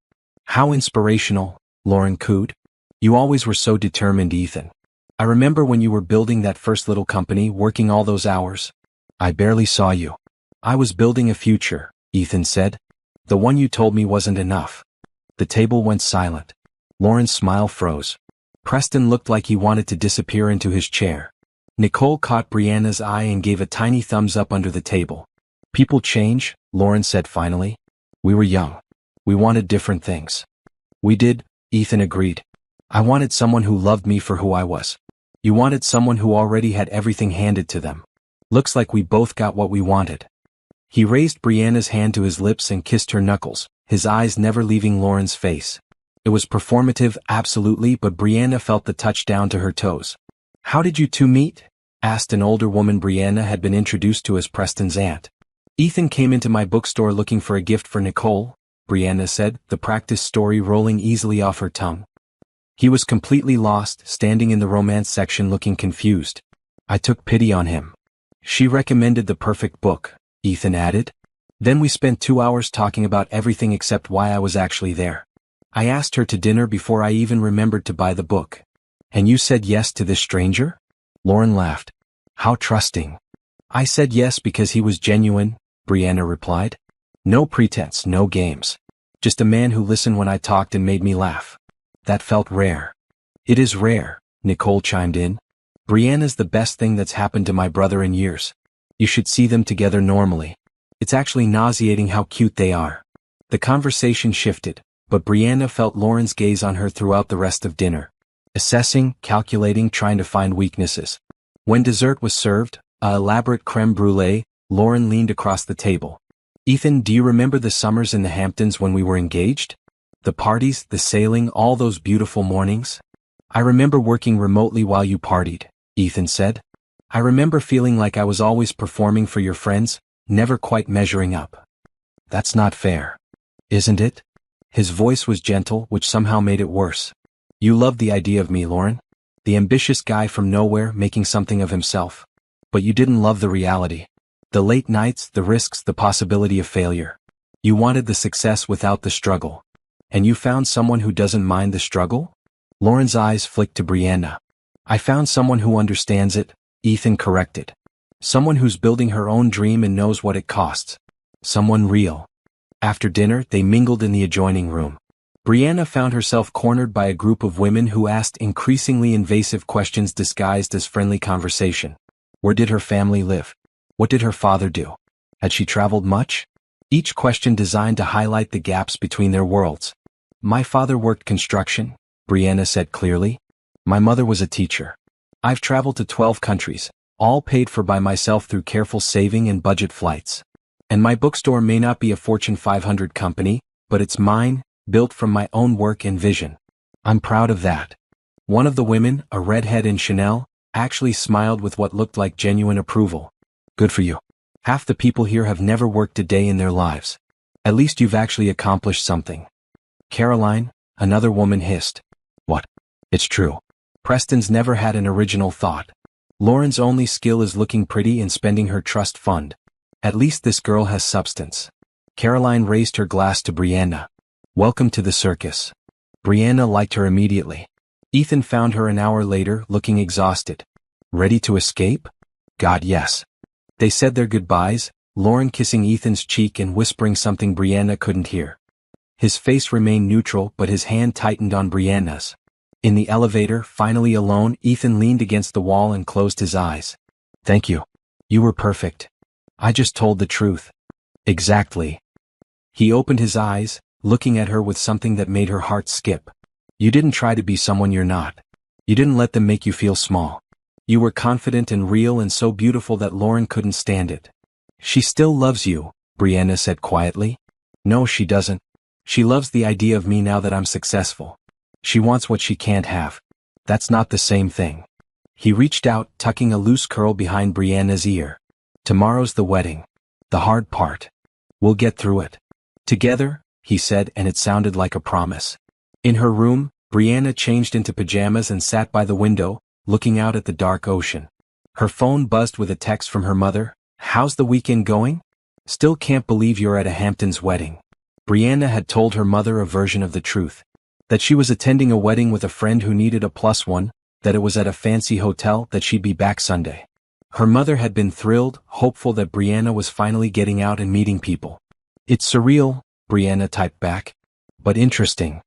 How inspirational, Lauren cooed. You always were so determined, Ethan. I remember when you were building that first little company, working all those hours. I barely saw you. I was building a future, Ethan said. The one you told me wasn't enough. The table went silent. Lauren's smile froze. Preston looked like he wanted to disappear into his chair. Nicole caught Brianna's eye and gave a tiny thumbs up under the table. People change, Lauren said finally. We were young. We wanted different things. We did, Ethan agreed. I wanted someone who loved me for who I was. You wanted someone who already had everything handed to them. Looks like we both got what we wanted. He raised Brianna's hand to his lips and kissed her knuckles, his eyes never leaving Lauren's face. It was performative, absolutely, but Brianna felt the touch down to her toes. How did you two meet? Asked an older woman Brianna had been introduced to as Preston's aunt. Ethan came into my bookstore looking for a gift for Nicole, Brianna said, the practice story rolling easily off her tongue. He was completely lost, standing in the romance section looking confused. I took pity on him. She recommended the perfect book, Ethan added. Then we spent 2 hours talking about everything except why I was actually there. I asked her to dinner before I even remembered to buy the book. And you said yes to this stranger? Lauren laughed. How trusting. I said yes because he was genuine, Brianna replied. No pretense, no games. Just a man who listened when I talked and made me laugh. That felt rare. It is rare, Nicole chimed in. Brianna's the best thing that's happened to my brother in years. You should see them together normally. It's actually nauseating how cute they are. The conversation shifted, but Brianna felt Lauren's gaze on her throughout the rest of dinner. Assessing, calculating, trying to find weaknesses. When dessert was served, an elaborate creme brulee, Lauren leaned across the table. Ethan, do you remember the summers in the Hamptons when we were engaged? The parties, the sailing, all those beautiful mornings? I remember working remotely while you partied, Ethan said. I remember feeling like I was always performing for your friends, never quite measuring up. That's not fair. Isn't it? His voice was gentle, which somehow made it worse. You loved the idea of me, Lauren. The ambitious guy from nowhere making something of himself. But you didn't love the reality. The late nights, the risks, the possibility of failure. You wanted the success without the struggle. And you found someone who doesn't mind the struggle? Lauren's eyes flicked to Brianna. I found someone who understands it, Ethan corrected. Someone who's building her own dream and knows what it costs. Someone real. After dinner, they mingled in the adjoining room. Brianna found herself cornered by a group of women who asked increasingly invasive questions disguised as friendly conversation. Where did her family live? What did her father do? Had she traveled much? Each question designed to highlight the gaps between their worlds. My father worked construction, Brianna said clearly. My mother was a teacher. I've traveled to 12 countries, all paid for by myself through careful saving and budget flights. And my bookstore may not be a Fortune 500 company, but it's mine, built from my own work and vision. I'm proud of that. One of the women, a redhead in Chanel, actually smiled with what looked like genuine approval. Good for you. Half the people here have never worked a day in their lives. At least you've actually accomplished something. Caroline, another woman hissed. What? It's true. Preston's never had an original thought. Lauren's only skill is looking pretty and spending her trust fund. At least this girl has substance. Caroline raised her glass to Brianna. Welcome to the circus. Brianna liked her immediately. Ethan found her an hour later, looking exhausted. Ready to escape? God, yes. They said their goodbyes, Lauren kissing Ethan's cheek and whispering something Brianna couldn't hear. His face remained neutral, but his hand tightened on Brianna's. In the elevator, finally alone, Ethan leaned against the wall and closed his eyes. Thank you. You were perfect. I just told the truth. Exactly. He opened his eyes, looking at her with something that made her heart skip. You didn't try to be someone you're not. You didn't let them make you feel small. You were confident and real and so beautiful that Lauren couldn't stand it. She still loves you, Brianna said quietly. No, she doesn't. She loves the idea of me now that I'm successful. She wants what she can't have. That's not the same thing. He reached out, tucking a loose curl behind Brianna's ear. Tomorrow's the wedding. The hard part. We'll get through it. Together, he said, and it sounded like a promise. In her room, Brianna changed into pajamas and sat by the window, looking out at the dark ocean. Her phone buzzed with a text from her mother. "How's the weekend going? Still can't believe you're at a Hamptons wedding." Brianna had told her mother a version of the truth. That she was attending a wedding with a friend who needed a plus one, that it was at a fancy hotel, that she'd be back Sunday. Her mother had been thrilled, hopeful that Brianna was finally getting out and meeting people. "It's surreal," Brianna typed back. "But interesting.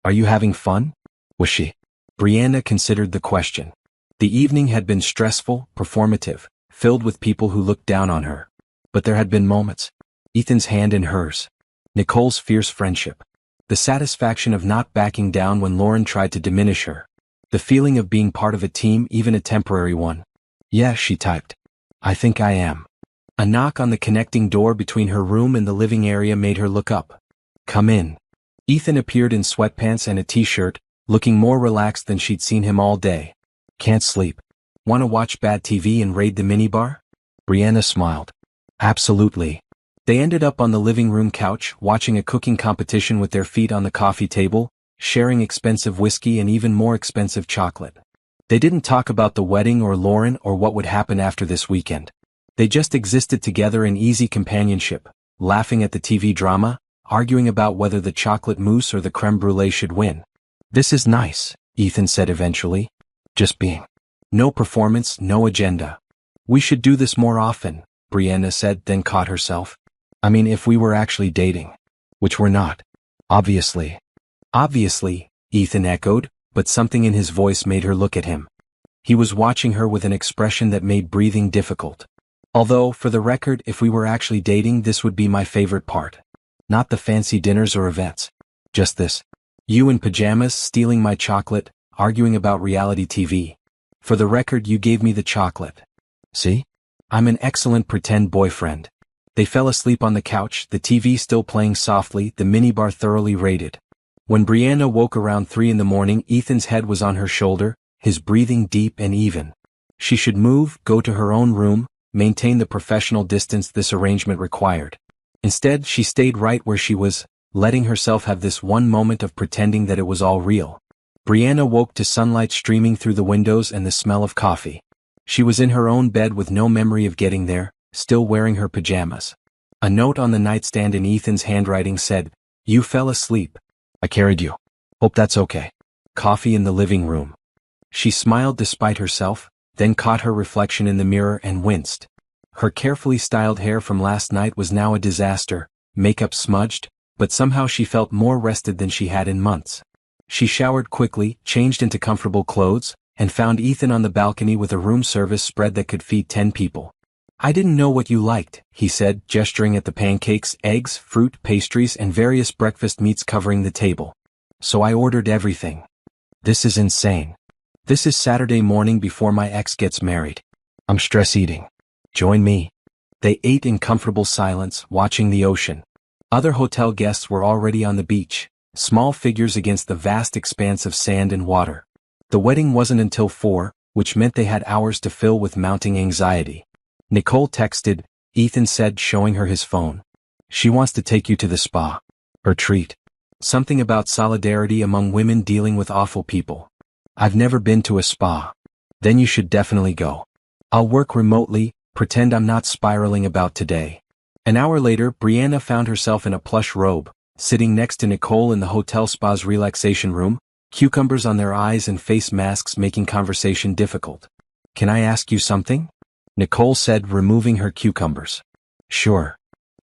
Are you having fun?" Was she? Brianna considered the question. The evening had been stressful, performative, filled with people who looked down on her. But there had been moments. Ethan's hand in hers. Nicole's fierce friendship. The satisfaction of not backing down when Lauren tried to diminish her. The feeling of being part of a team, even a temporary one. "Yeah," she typed. "I think I am." A knock on the connecting door between her room and the living area made her look up. "Come in." Ethan appeared in sweatpants and a t-shirt, looking more relaxed than she'd seen him all day. "Can't sleep. Want to watch bad TV and raid the minibar?" Brianna smiled. "Absolutely." They ended up on the living room couch, watching a cooking competition with their feet on the coffee table, sharing expensive whiskey and even more expensive chocolate. They didn't talk about the wedding or Lauren or what would happen after this weekend. They just existed together in easy companionship, laughing at the TV drama, arguing about whether the chocolate mousse or the creme brulee should win. "This is nice," Ethan said eventually. "Just being. No performance, no agenda." "We should do this more often," Brianna said, then caught herself. "I mean, if we were actually dating. Which we're not. Obviously." "Obviously," Ethan echoed, but something in his voice made her look at him. He was watching her with an expression that made breathing difficult. "Although, for the record, if we were actually dating, this would be my favorite part. Not the fancy dinners or events. Just this. You in pajamas, stealing my chocolate, arguing about reality TV. For the record, you gave me the chocolate. See? I'm an excellent pretend boyfriend." They fell asleep on the couch, the TV still playing softly, the minibar thoroughly raided. When Brianna woke around 3 in the morning, Ethan's head was on her shoulder, his breathing deep and even. She should move, go to her own room, maintain the professional distance this arrangement required. Instead, she stayed right where she was, letting herself have this one moment of pretending that it was all real. Brianna woke to sunlight streaming through the windows and the smell of coffee. She was in her own bed with no memory of getting there, still wearing her pajamas. A note on the nightstand in Ethan's handwriting said, "You fell asleep. I carried you. Hope that's okay." Coffee in the living room. She smiled despite herself, then caught her reflection in the mirror and winced. Her carefully styled hair from last night was now a disaster, makeup smudged, but somehow she felt more rested than she had in months. She showered quickly, changed into comfortable clothes, and found Ethan on the balcony with a room service spread that could feed 10 people. "I didn't know what you liked," he said, gesturing at the pancakes, eggs, fruit, pastries, and various breakfast meats covering the table. "So I ordered everything." "This is insane. This is Saturday morning before my ex gets married. I'm stress eating. Join me." They ate in comfortable silence, watching the ocean. Other hotel guests were already on the beach, small figures against the vast expanse of sand and water. The wedding wasn't until 4, which meant they had hours to fill with mounting anxiety. Nicole texted, Ethan said, showing her his phone. "She wants to take you to the spa. Her treat. Something about solidarity among women dealing with awful people. I've never been to a spa. Then you should definitely go. I'll work remotely, pretend I'm not spiraling about today." An hour later, Brianna found herself in a plush robe, sitting next to Nicole in the hotel spa's relaxation room, cucumbers on their eyes and face masks making conversation difficult. "Can I ask you something?" Nicole said, removing her cucumbers. "Sure.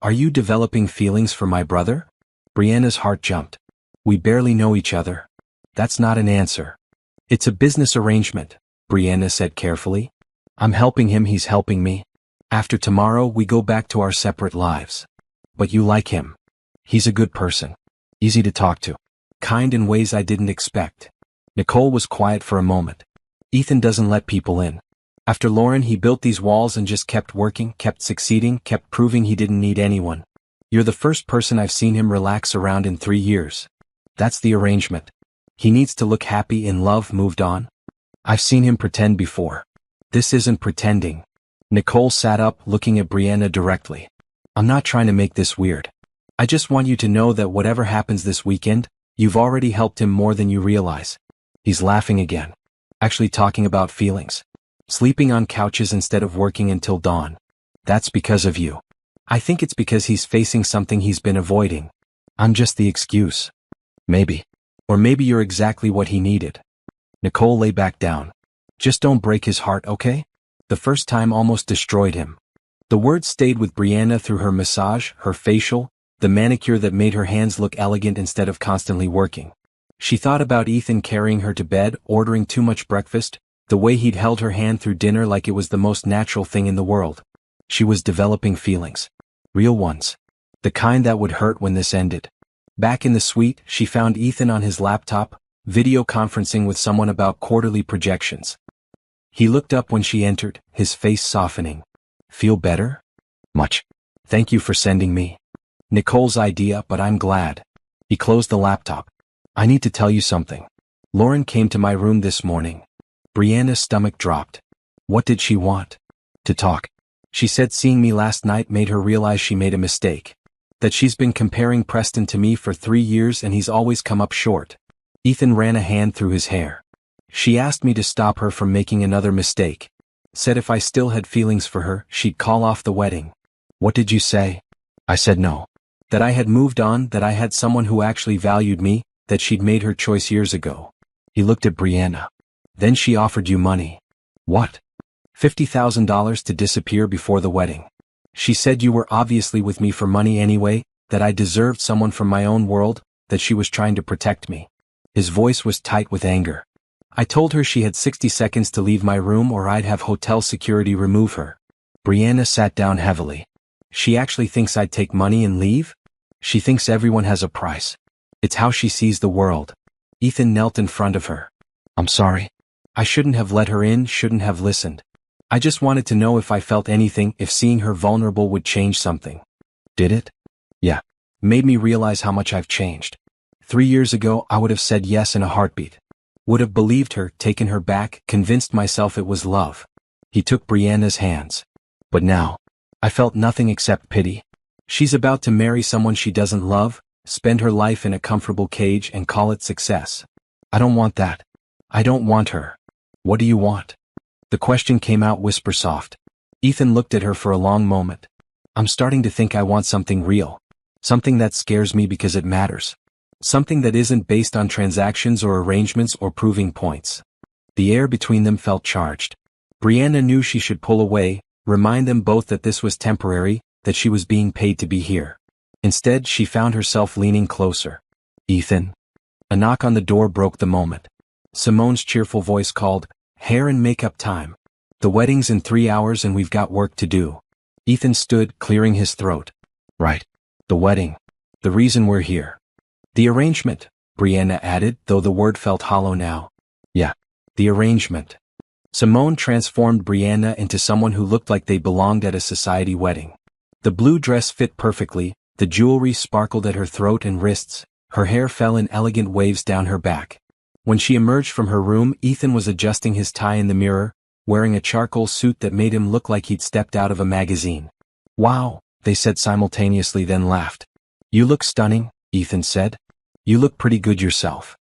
Are you developing feelings for my brother?" Brianna's heart jumped. "We barely know each other." "That's not an answer." "It's a business arrangement," Brianna said carefully. "I'm helping him, he's helping me. After tomorrow, we go back to our separate lives. But you like him. He's a good person. Easy to talk to. Kind in ways I didn't expect." Nicole was quiet for a moment. "Ethan doesn't let people in. After Lauren, he built these walls and just kept working, kept succeeding, kept proving he didn't need anyone. You're the first person I've seen him relax around in 3 years. That's the arrangement." He needs to look happy in love, moved on. I've seen him pretend before. This isn't pretending. Nicole sat up, looking at Brianna directly. I'm not trying to make this weird. I just want you to know that whatever happens this weekend, you've already helped him more than you realize. He's laughing again. Actually talking about feelings. Sleeping on couches instead of working until dawn. That's because of you. I think it's because he's facing something he's been avoiding. I'm just the excuse. Maybe. Or maybe you're exactly what he needed. Nicole lay back down. Just don't break his heart, okay? The first time almost destroyed him. The words stayed with Brianna through her massage, her facial, the manicure that made her hands look elegant instead of constantly working. She thought about Ethan carrying her to bed, ordering too much breakfast, the way he'd held her hand through dinner like it was the most natural thing in the world. She was developing feelings. Real ones. The kind that would hurt when this ended. Back in the suite, she found Ethan on his laptop, video conferencing with someone about quarterly projections. He looked up when she entered, his face softening. Feel better? Much. Thank you for sending me. Nicole's idea, but I'm glad. He closed the laptop. I need to tell you something. Lauren came to my room this morning. Brianna's stomach dropped. What did she want? To talk. She said seeing me last night made her realize she made a mistake. That she's been comparing Preston to me for 3 years and he's always come up short. Ethan ran a hand through his hair. She asked me to stop her from making another mistake. Said if I still had feelings for her, she'd call off the wedding. What did you say? I said no. That I had moved on, that I had someone who actually valued me, that she'd made her choice years ago. He looked at Brianna. Then she offered you money. What? $50,000 to disappear before the wedding. She said you were obviously with me for money anyway, that I deserved someone from my own world, that she was trying to protect me. His voice was tight with anger. I told her she had 60 seconds to leave my room or I'd have hotel security remove her. Brianna sat down heavily. She actually thinks I'd take money and leave? She thinks everyone has a price. It's how she sees the world. Ethan knelt in front of her. I'm sorry. I shouldn't have let her in, shouldn't have listened. I just wanted to know if I felt anything, if seeing her vulnerable would change something. Did it? Yeah. Made me realize how much I've changed. 3 years ago, I would have said yes in a heartbeat. Would have believed her, taken her back, convinced myself it was love. He took Brianna's hands. But now, I felt nothing except pity. She's about to marry someone she doesn't love, spend her life in a comfortable cage and call it success. I don't want that. I don't want her. What do you want? The question came out whisper soft. Ethan looked at her for a long moment. I'm starting to think I want something real. Something that scares me because it matters. Something that isn't based on transactions or arrangements or proving points. The air between them felt charged. Brianna knew she should pull away, remind them both that this was temporary, that she was being paid to be here. Instead, she found herself leaning closer. Ethan. A knock on the door broke the moment. Simone's cheerful voice called, hair and makeup time. The wedding's in 3 hours and we've got work to do. Ethan stood, clearing his throat. Right. The wedding. The reason we're here. The arrangement, Brianna added, though the word felt hollow now. Yeah. The arrangement. Simone transformed Brianna into someone who looked like they belonged at a society wedding. The blue dress fit perfectly, the jewelry sparkled at her throat and wrists, her hair fell in elegant waves down her back. When she emerged from her room, Ethan was adjusting his tie in the mirror, wearing a charcoal suit that made him look like he'd stepped out of a magazine. Wow, they said simultaneously, then laughed. You look stunning, Ethan said. You look pretty good yourself.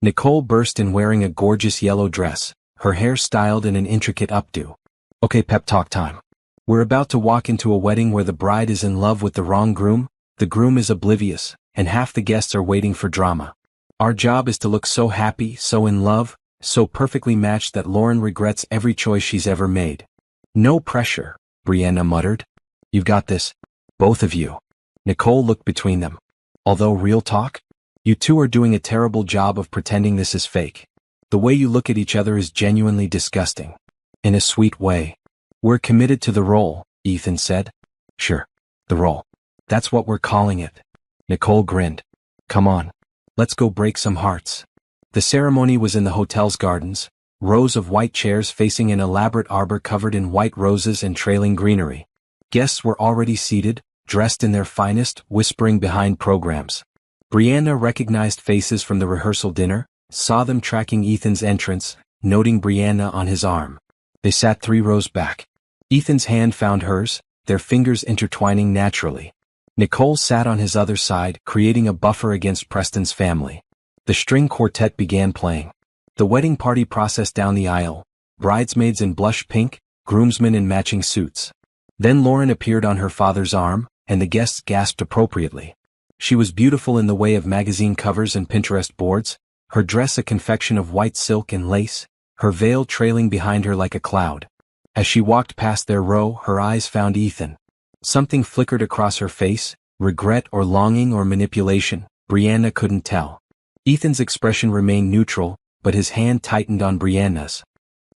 Nicole burst in wearing a gorgeous yellow dress, her hair styled in an intricate updo. Okay, pep talk time. We're about to walk into a wedding where the bride is in love with the wrong groom, the groom is oblivious, and half the guests are waiting for drama. Our job is to look so happy, so in love, so perfectly matched that Lauren regrets every choice she's ever made. No pressure, Brianna muttered. You've got this. Both of you. Nicole looked between them. Although real talk? You two are doing a terrible job of pretending this is fake. The way you look at each other is genuinely disgusting. In a sweet way. We're committed to the role, Ethan said. Sure. The role. That's what we're calling it. Nicole grinned. Come on. Let's go break some hearts. The ceremony was in the hotel's gardens, rows of white chairs facing an elaborate arbor covered in white roses and trailing greenery. Guests were already seated, dressed in their finest, whispering behind programs. Brianna recognized faces from the rehearsal dinner, saw them tracking Ethan's entrance, noting Brianna on his arm. They sat 3 rows back. Ethan's hand found hers, their fingers intertwining naturally. Nicole sat on his other side, creating a buffer against Preston's family. The string quartet began playing. The wedding party processed down the aisle, bridesmaids in blush pink, groomsmen in matching suits. Then Lauren appeared on her father's arm, and the guests gasped appropriately. She was beautiful in the way of magazine covers and Pinterest boards, her dress a confection of white silk and lace, her veil trailing behind her like a cloud. As she walked past their row, her eyes found Ethan. Something flickered across her face, regret or longing or manipulation, Brianna couldn't tell. Ethan's expression remained neutral, but his hand tightened on Brianna's.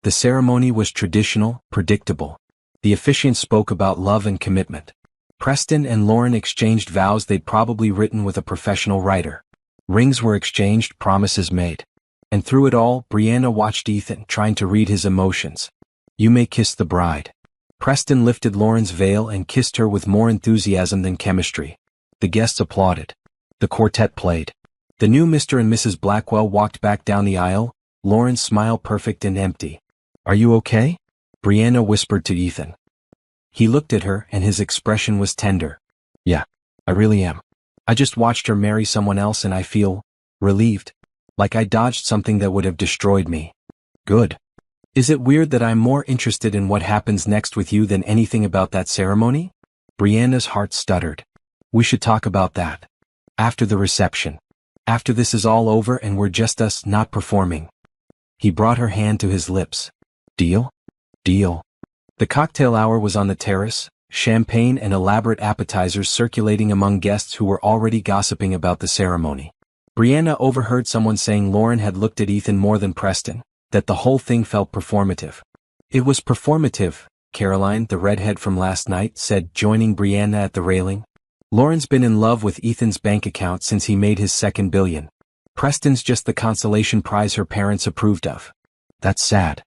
The ceremony was traditional, predictable. The officiant spoke about love and commitment. Preston and Lauren exchanged vows they'd probably written with a professional writer. Rings were exchanged, promises made. And through it all, Brianna watched Ethan, trying to read his emotions. "You may kiss the bride." Preston lifted Lauren's veil and kissed her with more enthusiasm than chemistry. The guests applauded. The quartet played. The new Mr. and Mrs. Blackwell walked back down the aisle, Lauren's smile perfect and empty. "Are you okay?" Brianna whispered to Ethan. He looked at her and his expression was tender. "Yeah, I really am. I just watched her marry someone else and I feel relieved. Like I dodged something that would have destroyed me." "Good. Is it weird that I'm more interested in what happens next with you than anything about that ceremony?" Brianna's heart stuttered. "We should talk about that. After the reception. After this is all over and we're just us not performing." He brought her hand to his lips. "Deal?" "Deal." The cocktail hour was on the terrace, champagne and elaborate appetizers circulating among guests who were already gossiping about the ceremony. Brianna overheard someone saying Lauren had looked at Ethan more than Preston, that the whole thing felt performative. "It was performative," Caroline, the redhead from last night, said, joining Brianna at the railing. "Lauren's been in love with Ethan's bank account since he made his second billion. Preston's just the consolation prize her parents approved of. That's sad.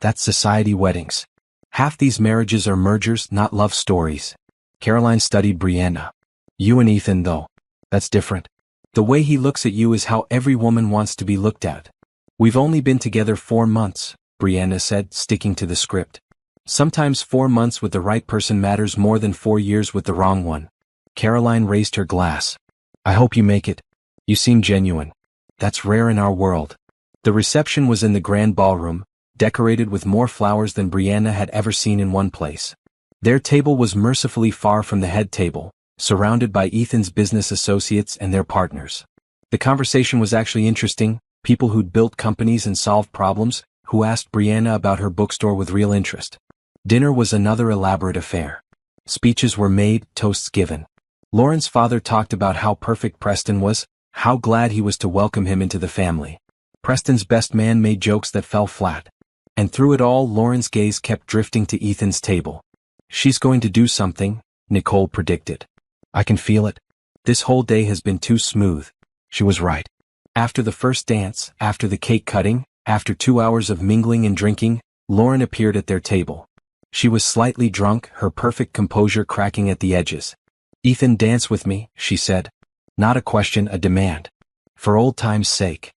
That's society weddings. Half these marriages are mergers, not love stories." Caroline studied Brianna. "You and Ethan, though. That's different. The way he looks at you is how every woman wants to be looked at." "We've only been together 4 months, Brianna said, sticking to the script. "Sometimes 4 months with the right person matters more than 4 years with the wrong one." Caroline raised her glass. "I hope you make it. You seem genuine. That's rare in our world." The reception was in the grand ballroom, decorated with more flowers than Brianna had ever seen in one place. Their table was mercifully far from the head table, surrounded by Ethan's business associates and their partners. The conversation was actually interesting, people who'd built companies and solved problems, who asked Brianna about her bookstore with real interest. Dinner was another elaborate affair. Speeches were made, toasts given. Lauren's father talked about how perfect Preston was, how glad he was to welcome him into the family. Preston's best man made jokes that fell flat. And through it all, Lauren's gaze kept drifting to Ethan's table. "She's going to do something," Nicole predicted. "I can feel it. This whole day has been too smooth." She was right. After the first dance, after the cake cutting, after 2 hours of mingling and drinking, Lauren appeared at their table. She was slightly drunk, her perfect composure cracking at the edges. "Ethan, dance with me," she said. Not a question, a demand. "For old time's sake."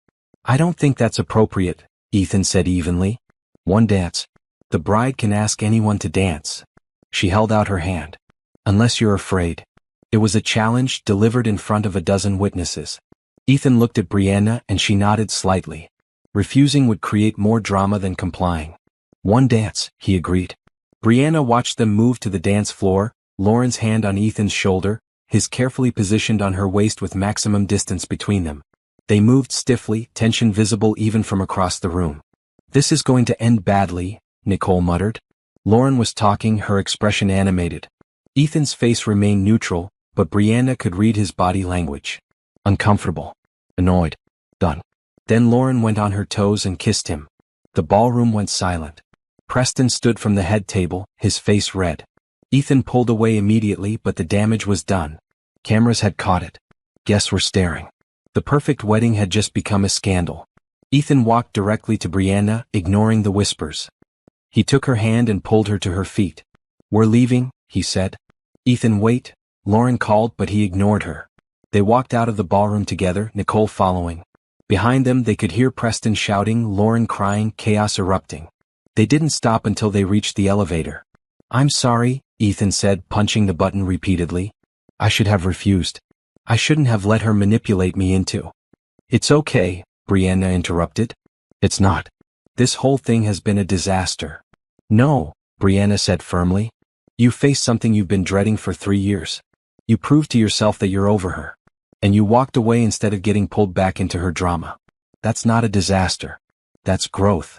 "I don't think that's appropriate," Ethan said evenly. "One dance. The bride can ask anyone to dance." She held out her hand. "Unless you're afraid." It was a challenge delivered in front of a dozen witnesses. Ethan looked at Brianna and she nodded slightly. Refusing would create more drama than complying. "One dance," he agreed. Brianna watched them move to the dance floor, Lauren's hand on Ethan's shoulder, his carefully positioned on her waist with maximum distance between them. They moved stiffly, tension visible even from across the room. "This is going to end badly," Nicole muttered. Lauren was talking, her expression animated. Ethan's face remained neutral, but Brianna could read his body language. Uncomfortable. Annoyed. Done. Then Lauren went on her toes and kissed him. The ballroom went silent. Preston stood from the head table, his face red. Ethan pulled away immediately, but the damage was done. Cameras had caught it. Guests were staring. The perfect wedding had just become a scandal. Ethan walked directly to Brianna, ignoring the whispers. He took her hand and pulled her to her feet. "We're leaving," he said. "Ethan, wait," Lauren called, but he ignored her. They walked out of the ballroom together, Nicole following. Behind them they could hear Preston shouting, Lauren crying, chaos erupting. They didn't stop until they reached the elevator. "I'm sorry," Ethan said, punching the button repeatedly. "I should have refused. I shouldn't have let her manipulate me into." "It's okay," Brianna interrupted. "It's not. This whole thing has been a disaster." "No," Brianna said firmly. "You faced something you've been dreading for 3 years. You proved to yourself that you're over her. And you walked away instead of getting pulled back into her drama. That's not a disaster. That's growth."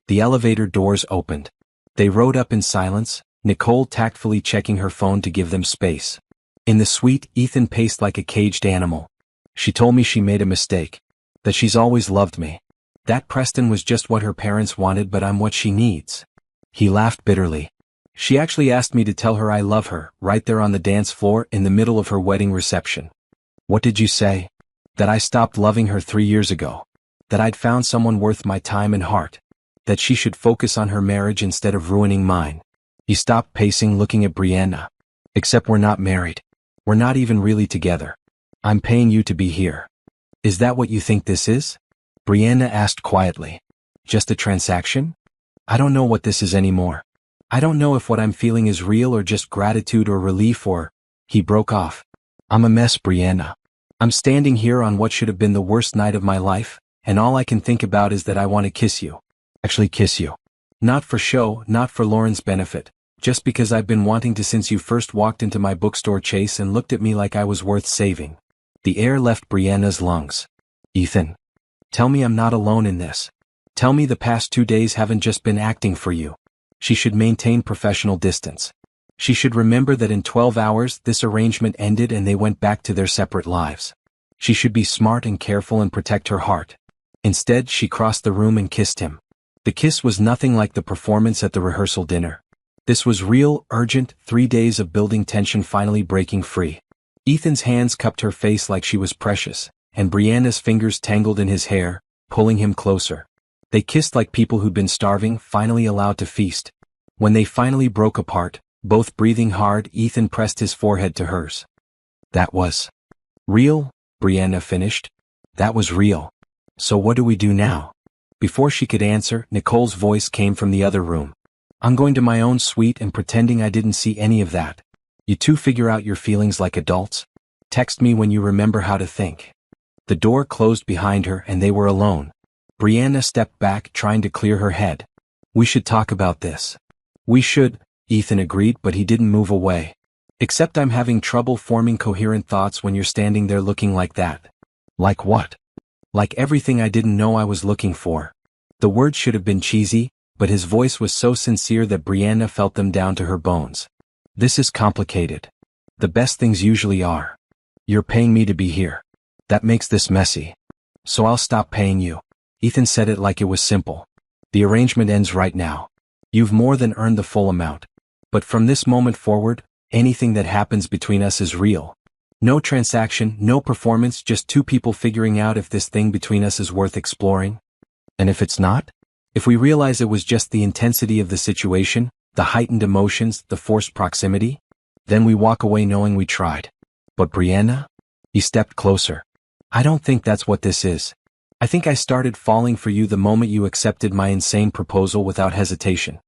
The elevator doors opened. They rode up in silence, Nicole tactfully checking her phone to give them space. In the suite, Ethan paced like a caged animal. "She told me she made a mistake. That she's always loved me. That Preston was just what her parents wanted, but I'm what she needs." He laughed bitterly. "She actually asked me to tell her I love her, right there on the dance floor in the middle of her wedding reception." "What did you say?" "That I stopped loving her 3 years ago. That I'd found someone worth my time and heart. That she should focus on her marriage instead of ruining mine." He stopped pacing, looking at Brianna. "Except we're not married. We're not even really together. I'm paying you to be here." "Is that what you think this is?" Brianna asked quietly. "Just a transaction? I don't know what this is anymore. I don't know if what I'm feeling is real or just gratitude or relief or—" He broke off. "I'm a mess, Brianna. I'm standing here on what should have been the worst night of my life, and all I can think about is that I want to kiss you. Actually kiss you. Not for show, not for Lauren's benefit, just because I've been wanting to since you first walked into my bookstore, Chase, and looked at me like I was worth saving." The air left Brianna's lungs. "Ethan. Tell me I'm not alone in this. Tell me the past 2 days haven't just been acting for you." She should maintain professional distance. She should remember that in 12 hours this arrangement ended and they went back to their separate lives. She should be smart and careful and protect her heart. Instead, she crossed the room and kissed him. The kiss was nothing like the performance at the rehearsal dinner. This was real, urgent, 3 days of building tension finally breaking free. Ethan's hands cupped her face like she was precious, and Brianna's fingers tangled in his hair, pulling him closer. They kissed like people who'd been starving, finally allowed to feast. When they finally broke apart, both breathing hard, Ethan pressed his forehead to hers. "That was real," Brianna finished. "That was real. So what do we do now?" Before she could answer, Nicole's voice came from the other room. "I'm going to my own suite and pretending I didn't see any of that. You two figure out your feelings like adults. Text me when you remember how to think." The door closed behind her and they were alone. Brianna stepped back, trying to clear her head. "We should talk about this." "We should," Ethan agreed, but he didn't move away. "Except I'm having trouble forming coherent thoughts when you're standing there looking like that." "Like what?" "Like everything I didn't know I was looking for." The words should have been cheesy, but his voice was so sincere that Brianna felt them down to her bones. "This is complicated. The best things usually are. You're paying me to be here. That makes this messy. So I'll stop paying you." Ethan said it like it was simple. "The arrangement ends right now. You've more than earned the full amount. But from this moment forward, anything that happens between us is real. No transaction, no performance, just two people figuring out if this thing between us is worth exploring. And if it's not? If we realize it was just the intensity of the situation, the heightened emotions, the forced proximity, then we walk away knowing we tried. But Brianna?" He stepped closer. "I don't think that's what this is. I think I started falling for you the moment you accepted my insane proposal without hesitation.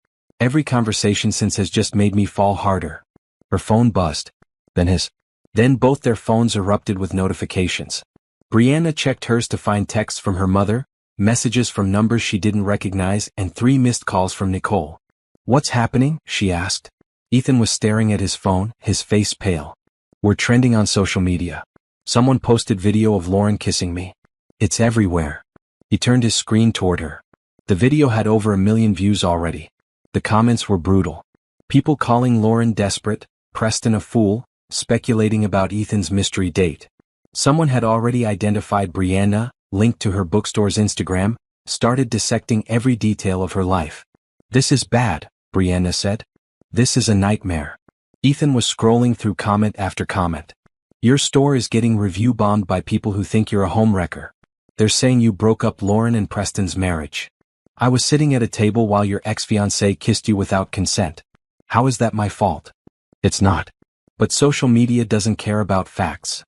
Every conversation since has just made me fall harder." Her phone buzzed. Then both their phones erupted with notifications. Brianna checked hers to find texts from her mother, messages from numbers she didn't recognize, and 3 missed calls from Nicole. "What's happening?" she asked. Ethan was staring at his phone, his face pale. "We're trending on social media. Someone posted video of Lauren kissing me. It's everywhere." He turned his screen toward her. The video had over 1 million views already. The comments were brutal. People calling Lauren desperate, Preston a fool, speculating about Ethan's mystery date. Someone had already identified Brianna, linked to her bookstore's Instagram, started dissecting every detail of her life. "This is bad," Brianna said. "This is a nightmare." Ethan was scrolling through comment after comment. "Your store is getting review bombed by people who think you're a homewrecker. They're saying you broke up Lauren and Preston's marriage. I was sitting at a table while your ex-fiancé kissed you without consent. How is that my fault?" "It's not. But social media doesn't care about facts."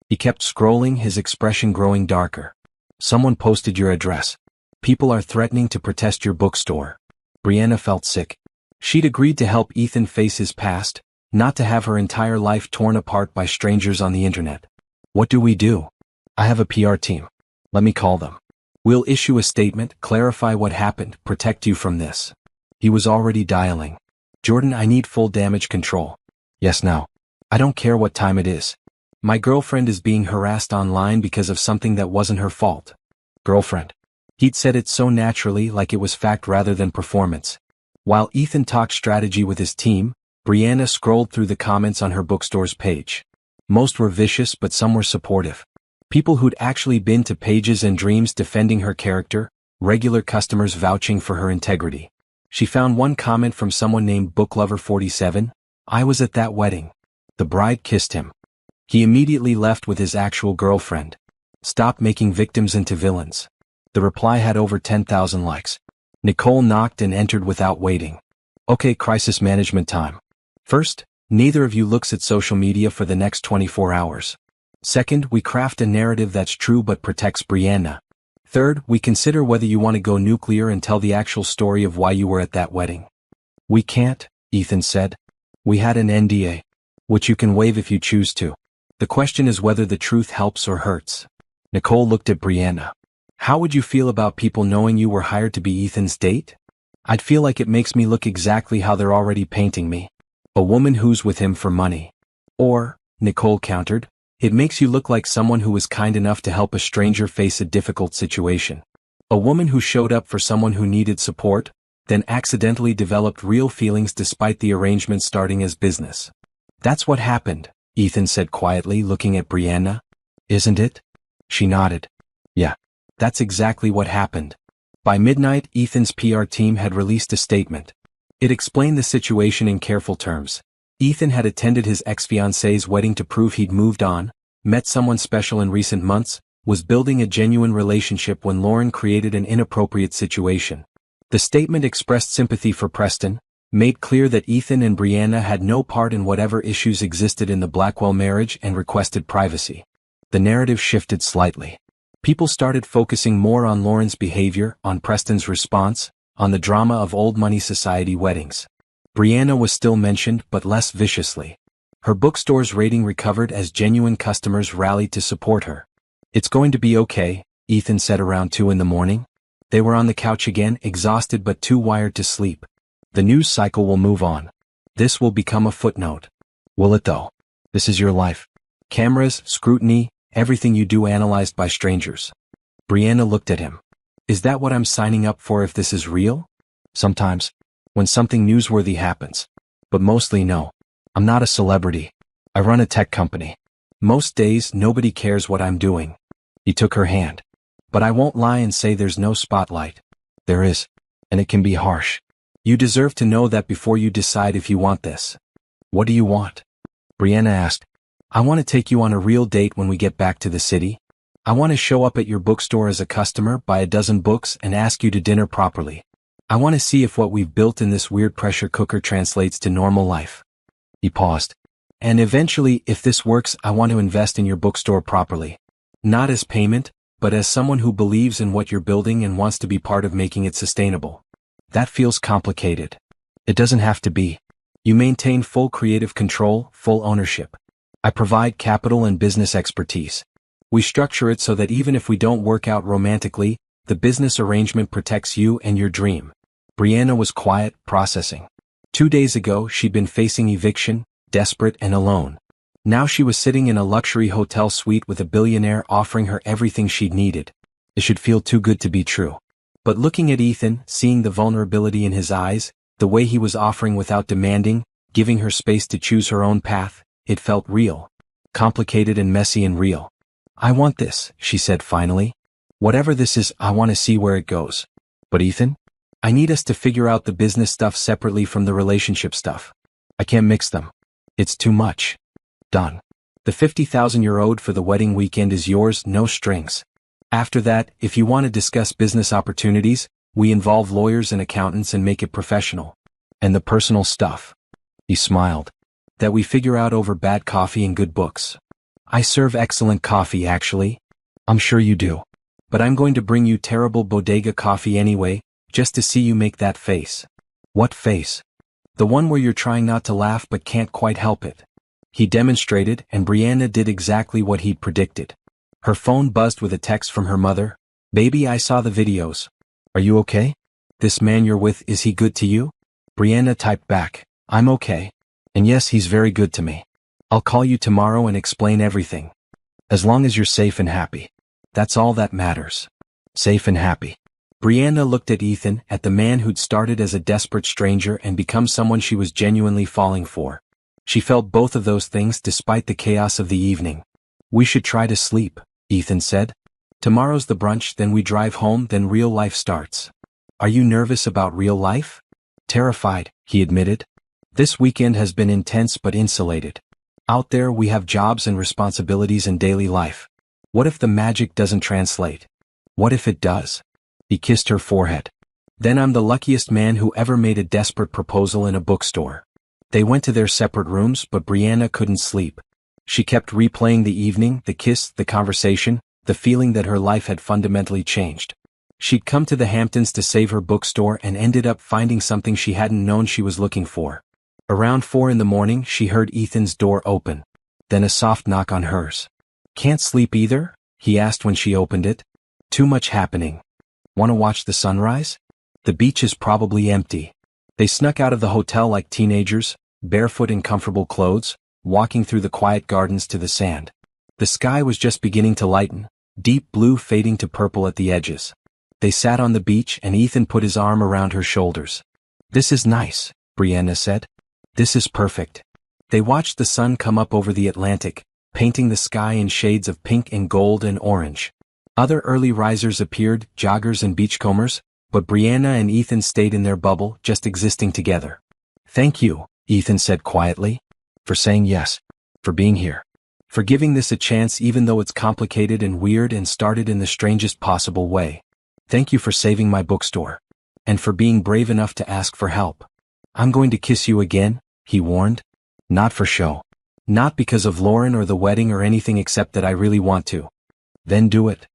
He kept scrolling, his expression growing darker. Someone posted your address. People are threatening to protest your bookstore. Brianna felt sick. She'd agreed to help Ethan face his past, not to have her entire life torn apart by strangers on the internet. What do we do? I have a PR team. Let me call them. We'll issue a statement, clarify what happened, protect you from this. He was already dialing. Jordan, I need full damage control. Yes, now. I don't care what time it is. My girlfriend is being harassed online because of something that wasn't her fault. Girlfriend. He'd said it so naturally, like it was fact rather than performance. While Ethan talked strategy with his team, Brianna scrolled through the comments on her bookstore's page. Most were vicious, but some were supportive. People who'd actually been to Pages and Dreams defending her character, regular customers vouching for her integrity. She found one comment from someone named Booklover47. I was at that wedding. The bride kissed him. He immediately left with his actual girlfriend. Stop making victims into villains. The reply had over 10,000 likes. Nicole knocked and entered without waiting. Okay, crisis management time. First, neither of you looks at social media for the next 24 hours. Second, we craft a narrative that's true but protects Brianna. Third, we consider whether you want to go nuclear and tell the actual story of why you were at that wedding. We can't, Ethan said. We had an NDA, which you can waive if you choose to. The question is whether the truth helps or hurts. Nicole looked at Brianna. How would you feel about people knowing you were hired to be Ethan's date? I'd feel like it makes me look exactly how they're already painting me. A woman who's with him for money. Or, Nicole countered, it makes you look like someone who was kind enough to help a stranger face a difficult situation. A woman who showed up for someone who needed support, then accidentally developed real feelings despite the arrangement starting as business. That's what happened, Ethan said quietly, looking at Brianna. Isn't it? She nodded. Yeah, that's exactly what happened. By midnight, Ethan's PR team had released a statement. It explained the situation in careful terms. Ethan had attended his ex-fiancée's wedding to prove he'd moved on, met someone special in recent months, was building a genuine relationship when Lauren created an inappropriate situation. The statement expressed sympathy for Preston, made clear that Ethan and Brianna had no part in whatever issues existed in the Blackwell marriage, and requested privacy. The narrative shifted slightly. People started focusing more on Lauren's behavior, on Preston's response, on the drama of old money society weddings. Brianna was still mentioned, but less viciously. Her bookstore's rating recovered as genuine customers rallied to support her. It's going to be okay, Ethan said around 2 a.m. They were on the couch again, exhausted but too wired to sleep. The news cycle will move on. This will become a footnote. Will it though? This is your life. Cameras, scrutiny, everything you do analyzed by strangers. Brianna looked at him. Is that what I'm signing up for if this is real? Sometimes. When something newsworthy happens. But mostly no. I'm not a celebrity. I run a tech company. Most days nobody cares what I'm doing. He took her hand. But I won't lie and say there's no spotlight. There is. And it can be harsh. You deserve to know that before you decide if you want this. What do you want? Brianna asked. I want to take you on a real date when we get back to the city. I want to show up at your bookstore as a customer, buy a dozen books, and ask you to dinner properly. I want to see if what we've built in this weird pressure cooker translates to normal life. He paused. And eventually, if this works, I want to invest in your bookstore properly. Not as payment, but as someone who believes in what you're building and wants to be part of making it sustainable. That feels complicated. It doesn't have to be. You maintain full creative control, full ownership. I provide capital and business expertise. We structure it so that even if we don't work out romantically, the business arrangement protects you and your dream. Brianna was quiet, processing. 2 days ago, she'd been facing eviction, desperate and alone. Now she was sitting in a luxury hotel suite with a billionaire offering her everything she'd needed. It should feel too good to be true. But looking at Ethan, seeing the vulnerability in his eyes, the way he was offering without demanding, giving her space to choose her own path, it felt real. Complicated and messy and real. I want this, she said finally. Whatever this is, I want to see where it goes. But Ethan? I need us to figure out the business stuff separately from the relationship stuff. I can't mix them. It's too much. Done. The 50,000 you're owed for the wedding weekend is yours, no strings. After that, if you want to discuss business opportunities, we involve lawyers and accountants and make it professional. And the personal stuff. He smiled. That we figure out over bad coffee and good books. I serve excellent coffee, actually. I'm sure you do. But I'm going to bring you terrible bodega coffee anyway, just to see you make that face. What face? The one where you're trying not to laugh but can't quite help it. He demonstrated, and Brianna did exactly what he'd predicted. Her phone buzzed with a text from her mother. Baby, I saw the videos. Are you okay? This man you're with, is he good to you? Brianna typed back, I'm okay. And yes, he's very good to me. I'll call you tomorrow and explain everything. As long as you're safe and happy. That's all that matters. Safe and happy. Brianna looked at Ethan, at the man who'd started as a desperate stranger and become someone she was genuinely falling for. She felt both of those things despite the chaos of the evening. We should try to sleep, Ethan said. Tomorrow's the brunch, then we drive home, then real life starts. Are you nervous about real life? Terrified, he admitted. This weekend has been intense but insulated. Out there we have jobs and responsibilities and daily life. What if the magic doesn't translate? What if it does? He kissed her forehead. Then I'm the luckiest man who ever made a desperate proposal in a bookstore. They went to their separate rooms, but Brianna couldn't sleep. She kept replaying the evening, the kiss, the conversation, the feeling that her life had fundamentally changed. She'd come to the Hamptons to save her bookstore and ended up finding something she hadn't known she was looking for. Around 4 in the morning, she heard Ethan's door open. Then a soft knock on hers. Can't sleep either? He asked when she opened it. Too much happening. Want to watch the sunrise? The beach is probably empty. They snuck out of the hotel like teenagers, barefoot in comfortable clothes, walking through the quiet gardens to the sand. The sky was just beginning to lighten, deep blue fading to purple at the edges. They sat on the beach and Ethan put his arm around her shoulders. This is nice, Brianna said. This is perfect. They watched the sun come up over the Atlantic, painting the sky in shades of pink and gold and orange. Other early risers appeared, joggers and beachcombers, but Brianna and Ethan stayed in their bubble, just existing together. Thank you, Ethan said quietly. For saying yes. For being here. For giving this a chance even though it's complicated and weird and started in the strangest possible way. Thank you for saving my bookstore. And for being brave enough to ask for help. I'm going to kiss you again, he warned. Not for show. Not because of Lauren or the wedding or anything except that I really want to. Then do it.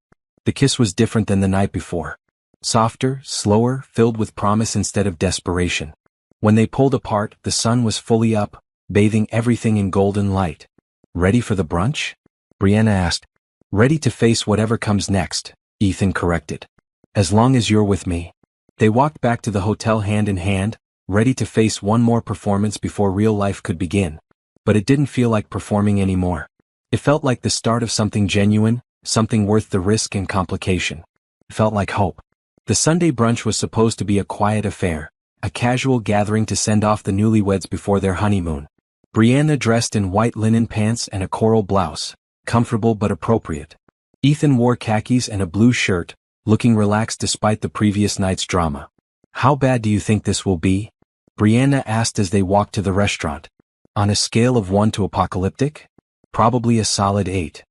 The kiss was different than the night before. Softer, slower, filled with promise instead of desperation. When they pulled apart, the sun was fully up, bathing everything in golden light. Ready for the brunch? Brianna asked. Ready to face whatever comes next, Ethan corrected. As long as you're with me. They walked back to the hotel hand in hand, ready to face one more performance before real life could begin. But it didn't feel like performing anymore. It felt like the start of something genuine, something worth the risk and complication. It felt like hope. The Sunday brunch was supposed to be a quiet affair, a casual gathering to send off the newlyweds before their honeymoon. Brianna dressed in white linen pants and a coral blouse, comfortable but appropriate. Ethan wore khakis and a blue shirt, looking relaxed despite the previous night's drama. How bad do you think this will be? Brianna asked as they walked to the restaurant. On a scale of 1 to apocalyptic? Probably a solid 8.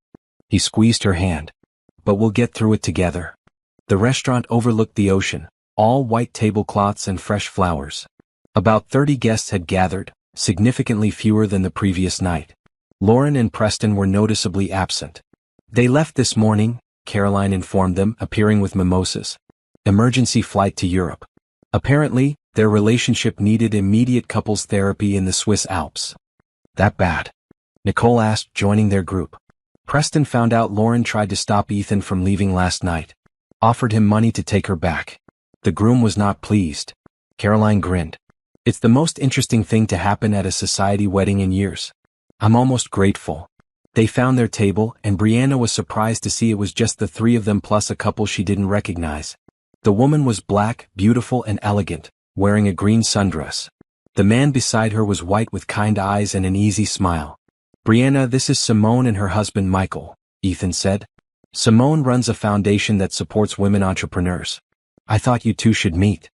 He squeezed her hand. But we'll get through it together. The restaurant overlooked the ocean, all white tablecloths and fresh flowers. About 30 guests had gathered, significantly fewer than the previous night. Lauren and Preston were noticeably absent. They left this morning, Caroline informed them, appearing with mimosas. Emergency flight to Europe. Apparently, their relationship needed immediate couples therapy in the Swiss Alps. That bad? Nicole asked, joining their group. Preston found out Lauren tried to stop Ethan from leaving last night. Offered him money to take her back. The groom was not pleased. Caroline grinned. It's the most interesting thing to happen at a society wedding in years. I'm almost grateful. They found their table, and Brianna was surprised to see it was just the 3 of them plus a couple she didn't recognize. The woman was black, beautiful and elegant, wearing a green sundress. The man beside her was white with kind eyes and an easy smile. Brianna, this is Simone and her husband Michael, Ethan said. Simone runs a foundation that supports women entrepreneurs. I thought you two should meet.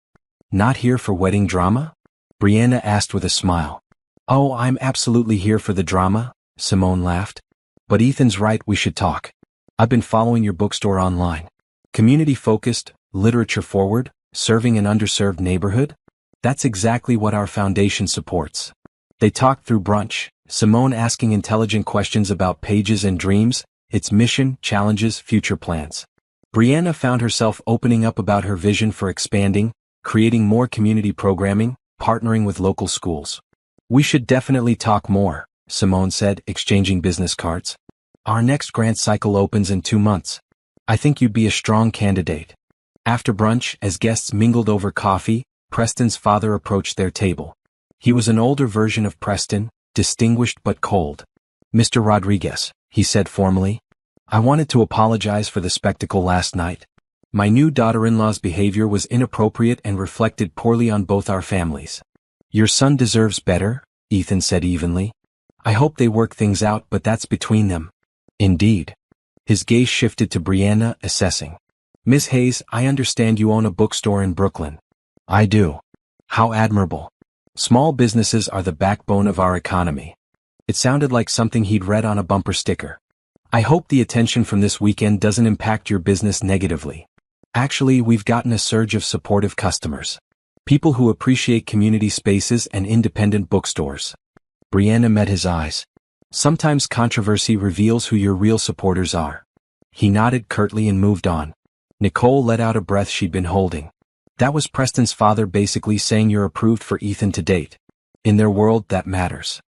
Not here for wedding drama? Brianna asked with a smile. Oh, I'm absolutely here for the drama, Simone laughed. But Ethan's right, we should talk. I've been following your bookstore online. Community-focused, literature-forward, serving an underserved neighborhood? That's exactly what our foundation supports. They talked through brunch, Simone asking intelligent questions about Pages and Dreams, its mission, challenges, future plans. Brianna found herself opening up about her vision for expanding, creating more community programming, partnering with local schools. "We should definitely talk more," Simone said, exchanging business cards. "Our next grant cycle opens in 2 months. I think you'd be a strong candidate." After brunch, as guests mingled over coffee, Preston's father approached their table. He was an older version of Preston, distinguished but cold. "Mr. Rodriguez," he said formally, "I wanted to apologize for the spectacle last night. My new daughter-in-law's behavior was inappropriate and reflected poorly on both our families." "Your son deserves better," Ethan said evenly. "I hope they work things out, but that's between them." "Indeed." His gaze shifted to Brianna, assessing. "Miss Hayes, I understand you own a bookstore in Brooklyn." "I do." "How admirable. Small businesses are the backbone of our economy." It sounded like something he'd read on a bumper sticker. "I hope the attention from this weekend doesn't impact your business negatively. Actually, we've gotten a surge of supportive customers. People who appreciate community spaces and independent bookstores." Brianna met his eyes. "Sometimes controversy reveals who your real supporters are." He nodded curtly and moved on. Nicole let out a breath she'd been holding. That was Preston's father basically saying you're approved for Ethan to date. In their world, that matters.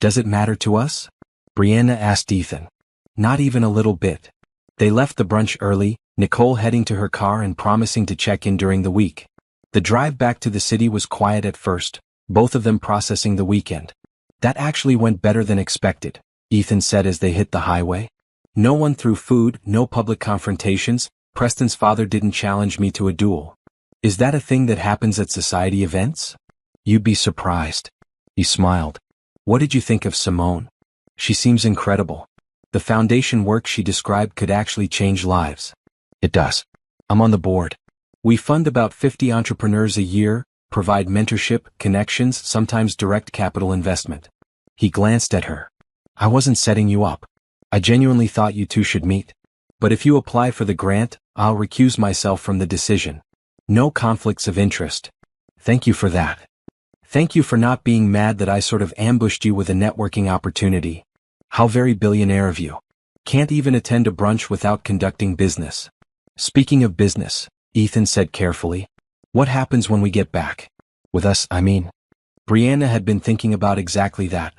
"Does it matter to us?" Brianna asked Ethan. "Not even a little bit." They left the brunch early, Nicole heading to her car and promising to check in during the week. The drive back to the city was quiet at first, both of them processing the weekend. "That actually went better than expected," Ethan said as they hit the highway. "No one threw food, no public confrontations. Preston's father didn't challenge me to a duel." "Is that a thing that happens at society events?" "You'd be surprised." He smiled. "What did you think of Simone?" "She seems incredible. The foundation work she described could actually change lives." "It does. I'm on the board. We fund about 50 entrepreneurs a year, provide mentorship, connections, sometimes direct capital investment." He glanced at her. "I wasn't setting you up. I genuinely thought you two should meet. But if you apply for the grant, I'll recuse myself from the decision. No conflicts of interest." "Thank you for that. Thank you for not being mad that I sort of ambushed you with a networking opportunity. How very billionaire of you. Can't even attend a brunch without conducting business." "Speaking of business," Ethan said carefully, "what happens when we get back? With us, I mean." Brianna had been thinking about exactly that.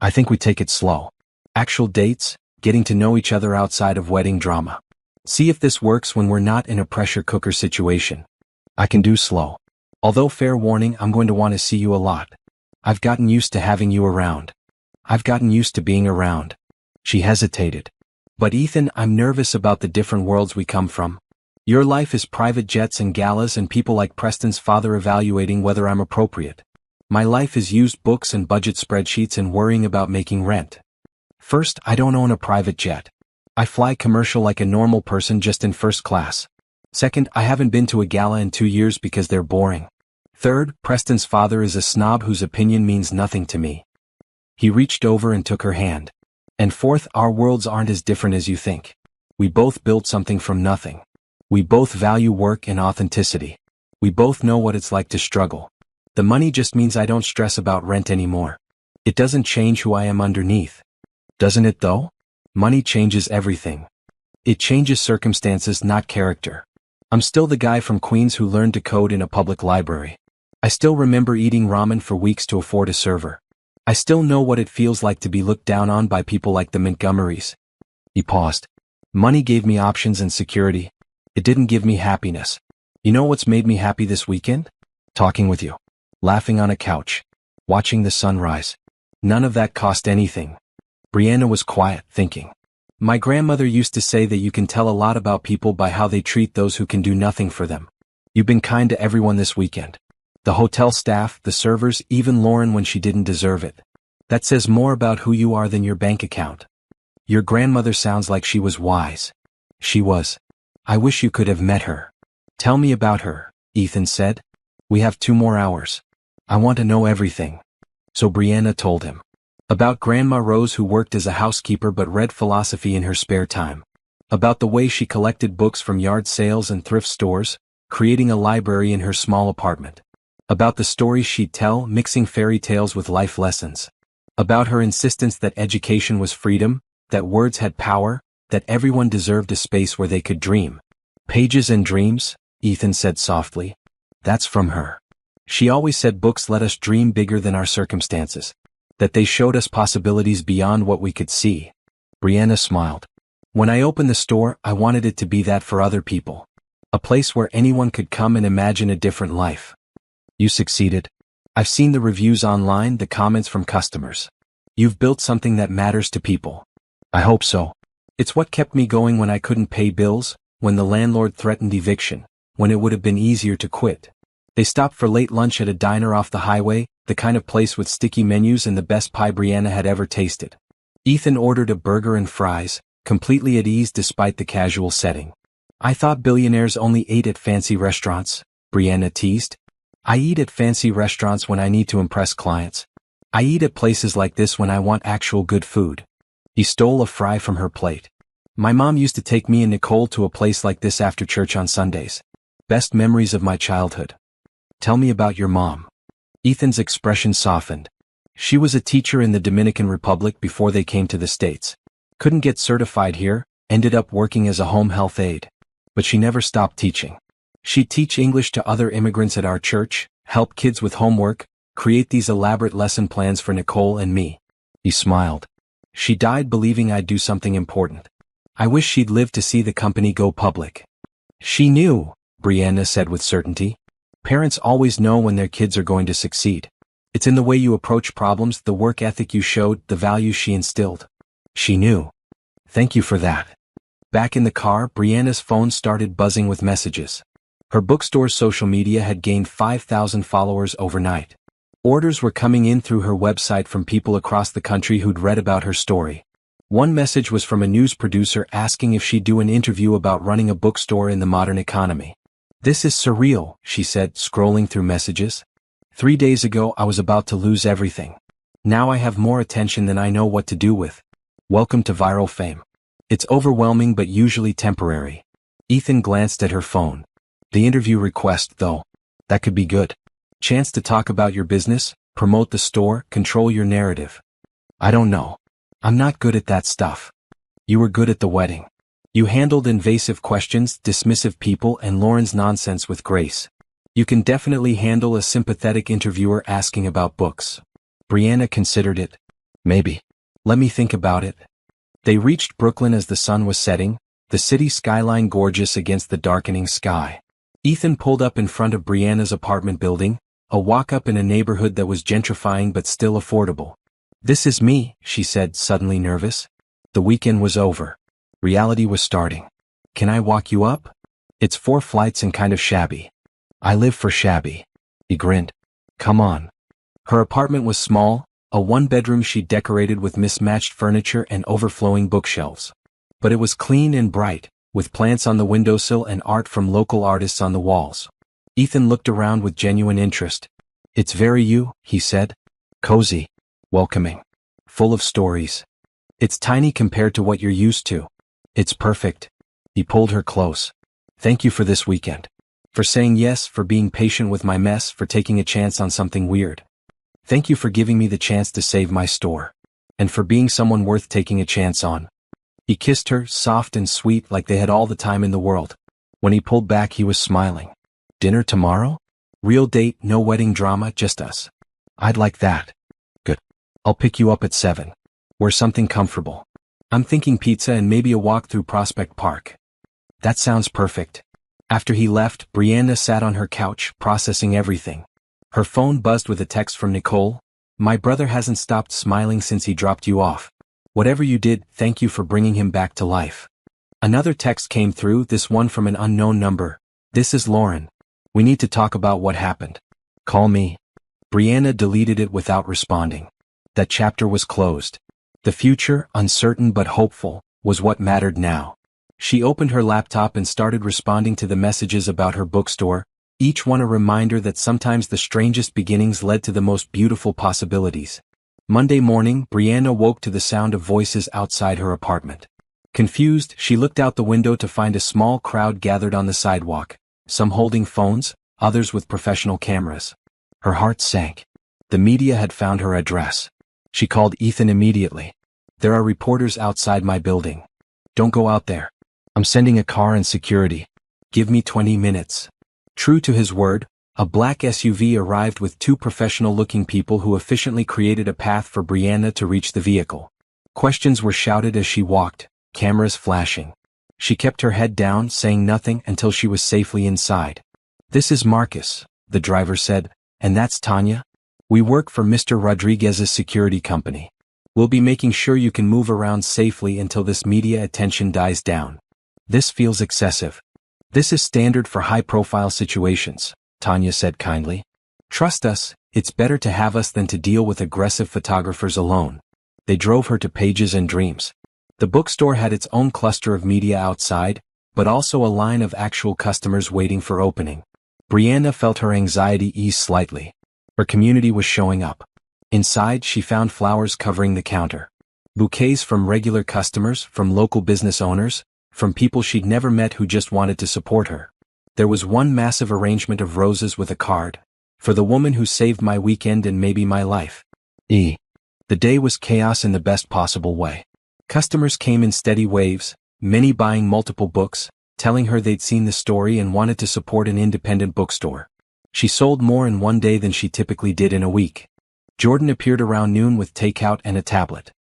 "I think we take it slow. Actual dates, getting to know each other outside of wedding drama. See if this works when we're not in a pressure cooker situation." "I can do slow. Although fair warning, I'm going to want to see you a lot. I've gotten used to having you around." "I've gotten used to being around." She hesitated. "But Ethan, I'm nervous about the different worlds we come from. Your life is private jets and galas and people like Preston's father evaluating whether I'm appropriate. My life is used books and budget spreadsheets and worrying about making rent. First, I don't own a private jet. I fly commercial like a normal person, just in first class. Second, I haven't been to a gala in 2 years because they're boring. Third, Preston's father is a snob whose opinion means nothing to me." He reached over and took her hand. "And fourth, our worlds aren't as different as you think. We both built something from nothing. We both value work and authenticity. We both know what it's like to struggle. The money just means I don't stress about rent anymore. It doesn't change who I am underneath." "Doesn't it though? Money changes everything. It changes circumstances, not character. I'm still the guy from Queens who learned to code in a public library. I still remember eating ramen for weeks to afford a server. I still know what it feels like to be looked down on by people like the Montgomerys." He paused. "Money gave me options and security. It didn't give me happiness. You know what's made me happy this weekend? Talking with you. Laughing on a couch. Watching the sunrise. None of that cost anything." Brianna was quiet, thinking. "My grandmother used to say that you can tell a lot about people by how they treat those who can do nothing for them. You've been kind to everyone this weekend. The hotel staff, the servers, even Lauren when she didn't deserve it. That says more about who you are than your bank account. Your grandmother sounds like she was wise." "She was. I wish you could have met her." "Tell me about her," Ethan said. "We have 2 more hours. I want to know everything." So Brianna told him. About Grandma Rose, who worked as a housekeeper but read philosophy in her spare time. About the way she collected books from yard sales and thrift stores, creating a library in her small apartment. About the stories she'd tell, mixing fairy tales with life lessons. About her insistence that education was freedom, that words had power, that everyone deserved a space where they could dream. Pages and Dreams, Ethan said softly. That's from her. She always said books let us dream bigger than our circumstances. That they showed us possibilities beyond what we could see. Brianna smiled. When I opened the store, I wanted it to be that for other people. A place where anyone could come and imagine a different life. You succeeded. I've seen the reviews online, the comments from customers. You've built something that matters to people. I hope so. It's what kept me going when I couldn't pay bills, when the landlord threatened eviction, when it would have been easier to quit. They stopped for late lunch at a diner off the highway, the kind of place with sticky menus and the best pie Brianna had ever tasted. Ethan ordered a burger and fries, completely at ease despite the casual setting. I thought billionaires only ate at fancy restaurants, Brianna teased. I eat at fancy restaurants when I need to impress clients. I eat at places like this when I want actual good food. He stole a fry from her plate. My mom used to take me and Nicole to a place like this after church on Sundays. Best memories of my childhood. Tell me about your mom. Ethan's expression softened. She was a teacher in the Dominican Republic before they came to the States. Couldn't get certified here, ended up working as a home health aide. But she never stopped teaching. She'd teach English to other immigrants at our church, help kids with homework, create these elaborate lesson plans for Nicole and me. He smiled. She died believing I'd do something important. I wish she'd lived to see the company go public. She knew, Brianna said with certainty. Parents always know when their kids are going to succeed. It's in the way you approach problems, the work ethic you showed, the values she instilled. She knew. Thank you for that. Back in the car, Brianna's phone started buzzing with messages. Her bookstore's social media had gained 5,000 followers overnight. Orders were coming in through her website from people across the country who'd read about her story. One message was from a news producer asking if she'd do an interview about running a bookstore in the modern economy. This is surreal, she said, scrolling through messages. 3 days ago I was about to lose everything. Now I have more attention than I know what to do with. Welcome to viral fame. It's overwhelming but usually temporary. Ethan glanced at her phone. The interview request, though. That could be good. Chance to talk about your business, promote the store, control your narrative. I don't know. I'm not good at that stuff. You were good at the wedding. You handled invasive questions, dismissive people, and Lauren's nonsense with grace. You can definitely handle a sympathetic interviewer asking about books. Brianna considered it. Maybe. Let me think about it. They reached Brooklyn as the sun was setting, the city skyline gorgeous against the darkening sky. Ethan pulled up in front of Brianna's apartment building, a walk-up in a neighborhood that was gentrifying but still affordable. This is me, she said, suddenly nervous. The weekend was over. Reality was starting. Can I walk you up? It's 4 flights and kind of shabby. I live for shabby. He grinned. Come on. Her apartment was small, a 1-bedroom she'd decorated with mismatched furniture and overflowing bookshelves. But it was clean and bright, with plants on the windowsill and art from local artists on the walls. Ethan looked around with genuine interest. It's very you, he said. Cozy. Welcoming. Full of stories. It's tiny compared to what you're used to. It's perfect. He pulled her close. Thank you for this weekend. For saying yes, for being patient with my mess, for taking a chance on something weird. Thank you for giving me the chance to save my store. And for being someone worth taking a chance on. He kissed her, soft and sweet like they had all the time in the world. When he pulled back he was smiling. Dinner tomorrow? Real date, no wedding drama, just us. I'd like that. Good. I'll pick you up at 7. We're something comfortable. I'm thinking pizza and maybe a walk through Prospect Park. That sounds perfect. After he left, Brianna sat on her couch, processing everything. Her phone buzzed with a text from Nicole. My brother hasn't stopped smiling since he dropped you off. Whatever you did, thank you for bringing him back to life. Another text came through, this one from an unknown number. This is Lauren. We need to talk about what happened. Call me. Brianna deleted it without responding. That chapter was closed. The future, uncertain but hopeful, was what mattered now. She opened her laptop and started responding to the messages about her bookstore, each one a reminder that sometimes the strangest beginnings led to the most beautiful possibilities. Monday morning, Brianna woke to the sound of voices outside her apartment. Confused, she looked out the window to find a small crowd gathered on the sidewalk, some holding phones, others with professional cameras. Her heart sank. The media had found her address. She called Ethan immediately. There are reporters outside my building. Don't go out there. I'm sending a car and security. Give me 20 minutes. True to his word, a black SUV arrived with two professional-looking people who efficiently created a path for Brianna to reach the vehicle. Questions were shouted as she walked, cameras flashing. She kept her head down, saying nothing until she was safely inside. "This is Marcus," the driver said, "and that's Tanya. We work for Mr. Rodriguez's security company. We'll be making sure you can move around safely until this media attention dies down." "This feels excessive." "This is standard for high-profile situations," Tanya said kindly. "Trust us, it's better to have us than to deal with aggressive photographers alone." They drove her to Pages and Dreams. The bookstore had its own cluster of media outside, but also a line of actual customers waiting for opening. Brianna felt her anxiety ease slightly. Her community was showing up. Inside, she found flowers covering the counter. Bouquets from regular customers, from local business owners, from people she'd never met who just wanted to support her. There was one massive arrangement of roses with a card. "For the woman who saved my weekend and maybe my life." The day was chaos in the best possible way. Customers came in steady waves, many buying multiple books, telling her they'd seen the story and wanted to support an independent bookstore. She sold more in one day than she typically did in a week. Jordan appeared around noon with takeout and a tablet.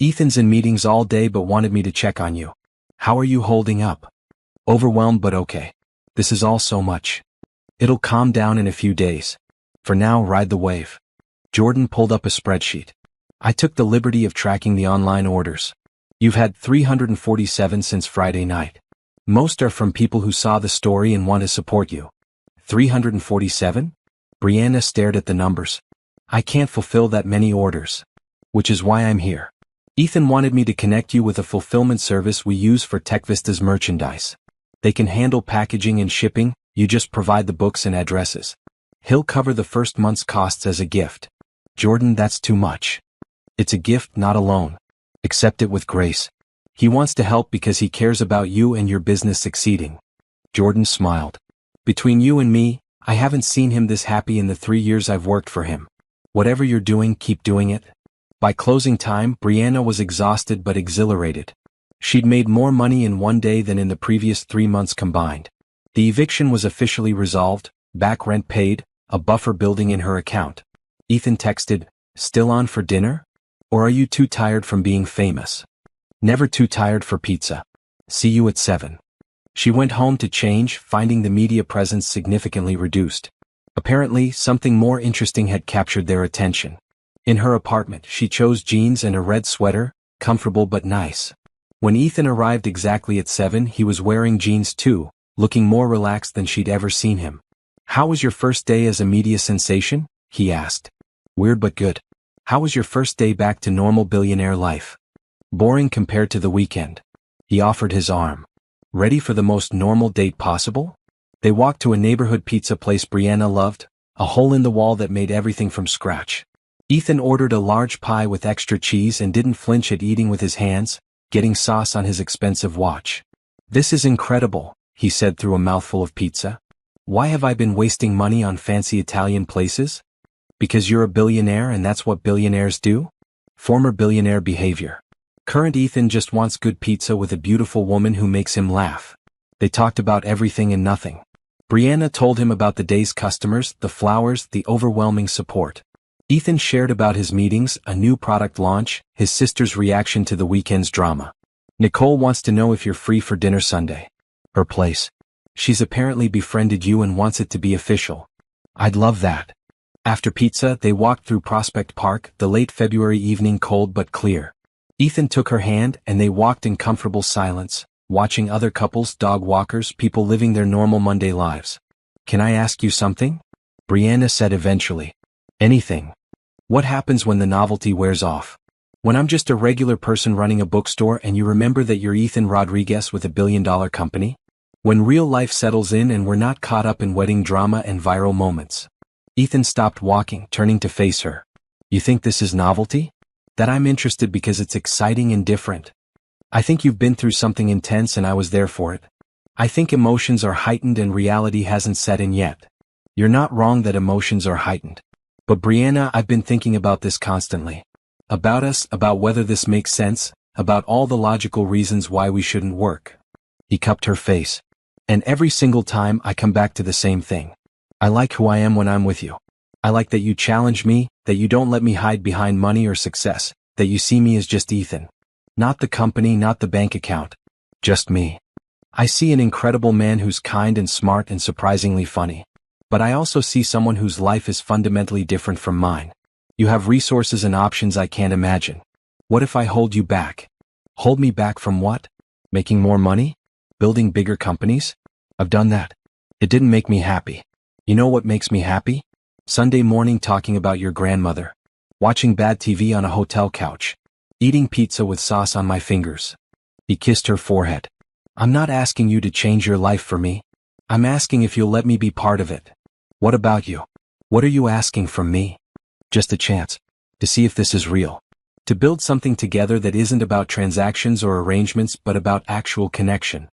"Ethan's in meetings all day but wanted me to check on you. How are you holding up?" "Overwhelmed but okay. This is all so much. It'll calm down in a few days. For now, ride the wave." Jordan pulled up a spreadsheet. "I took the liberty of tracking the online orders. You've had 347 since Friday night. Most are from people who saw the story and want to support you." 347? Brianna stared at the numbers. "I can't fulfill that many orders. Which is why I'm here. Ethan wanted me to connect you with a fulfillment service we use for TechVista's merchandise. They can handle packaging and shipping, you just provide the books and addresses. He'll cover the first month's costs as a gift." "Jordan, that's too much." "It's a gift, not a loan. Accept it with grace. He wants to help because he cares about you and your business succeeding." Jordan smiled. "Between you and me, I haven't seen him this happy in the 3 years I've worked for him. Whatever you're doing, keep doing it." By closing time, Brianna was exhausted but exhilarated. She'd made more money in one day than in the previous 3 months combined. The eviction was officially resolved, back rent paid, a buffer building in her account. Ethan texted, "Still on for dinner? Or are you too tired from being famous?" "Never too tired for pizza. See you at 7. She went home to change, finding the media presence significantly reduced. Apparently, something more interesting had captured their attention. In her apartment, she chose jeans and a red sweater, comfortable but nice. When Ethan arrived exactly at 7, he was wearing jeans too, looking more relaxed than she'd ever seen him. "How was your first day as a media sensation?" he asked. "Weird but good. How was your first day back to normal billionaire life?" "Boring compared to the weekend." He offered his arm. "Ready for the most normal date possible?" They walked to a neighborhood pizza place Brianna loved, a hole in the wall that made everything from scratch. Ethan ordered a large pie with extra cheese and didn't flinch at eating with his hands, getting sauce on his expensive watch. "This is incredible," he said through a mouthful of pizza. "Why have I been wasting money on fancy Italian places?" "Because you're a billionaire and that's what billionaires do?" Former billionaire behavior. Current Ethan just wants good pizza with a beautiful woman who makes him laugh. They talked about everything and nothing. Brianna told him about the day's customers, the flowers, the overwhelming support. Ethan shared about his meetings, a new product launch, his sister's reaction to the weekend's drama. "Nicole wants to know if you're free for dinner Sunday." "Her place. She's apparently befriended you and wants it to be official." "I'd love that." After pizza, they walked through Prospect Park, the late February evening cold but clear. Ethan took her hand and they walked in comfortable silence, watching other couples, dog walkers, people living their normal Monday lives. "Can I ask you something?" Brianna said eventually. "Anything." "What happens when the novelty wears off? When I'm just a regular person running a bookstore and you remember that you're Ethan Rodriguez with a billion-dollar company? When real life settles in and we're not caught up in wedding drama and viral moments." Ethan stopped walking, turning to face her. "You think this is novelty? That I'm interested because it's exciting and different? I think you've been through something intense and I was there for it. I think emotions are heightened and reality hasn't set in yet." "You're not wrong that emotions are heightened. But Brianna, I've been thinking about this constantly. About us, about whether this makes sense, about all the logical reasons why we shouldn't work." He cupped her face. And every single time I come back to the same thing. I like who I am when I'm with you. I like that you challenge me, that you don't let me hide behind money or success, that you see me as just Ethan. Not the company, not the bank account. Just me. I see an incredible man who's kind and smart and surprisingly funny. But I also see someone whose life is fundamentally different from mine. You have resources and options I can't imagine. What if I hold you back? Hold me back from what? Making more money? Building bigger companies? I've done that. It didn't make me happy. You know what makes me happy? Sunday morning talking about your grandmother. Watching bad TV on a hotel couch. Eating pizza with sauce on my fingers. He kissed her forehead. I'm not asking you to change your life for me. I'm asking if you'll let me be part of it. What about you? What are you asking from me? Just a chance. To see if this is real. To build something together that isn't about transactions or arrangements but about actual connection.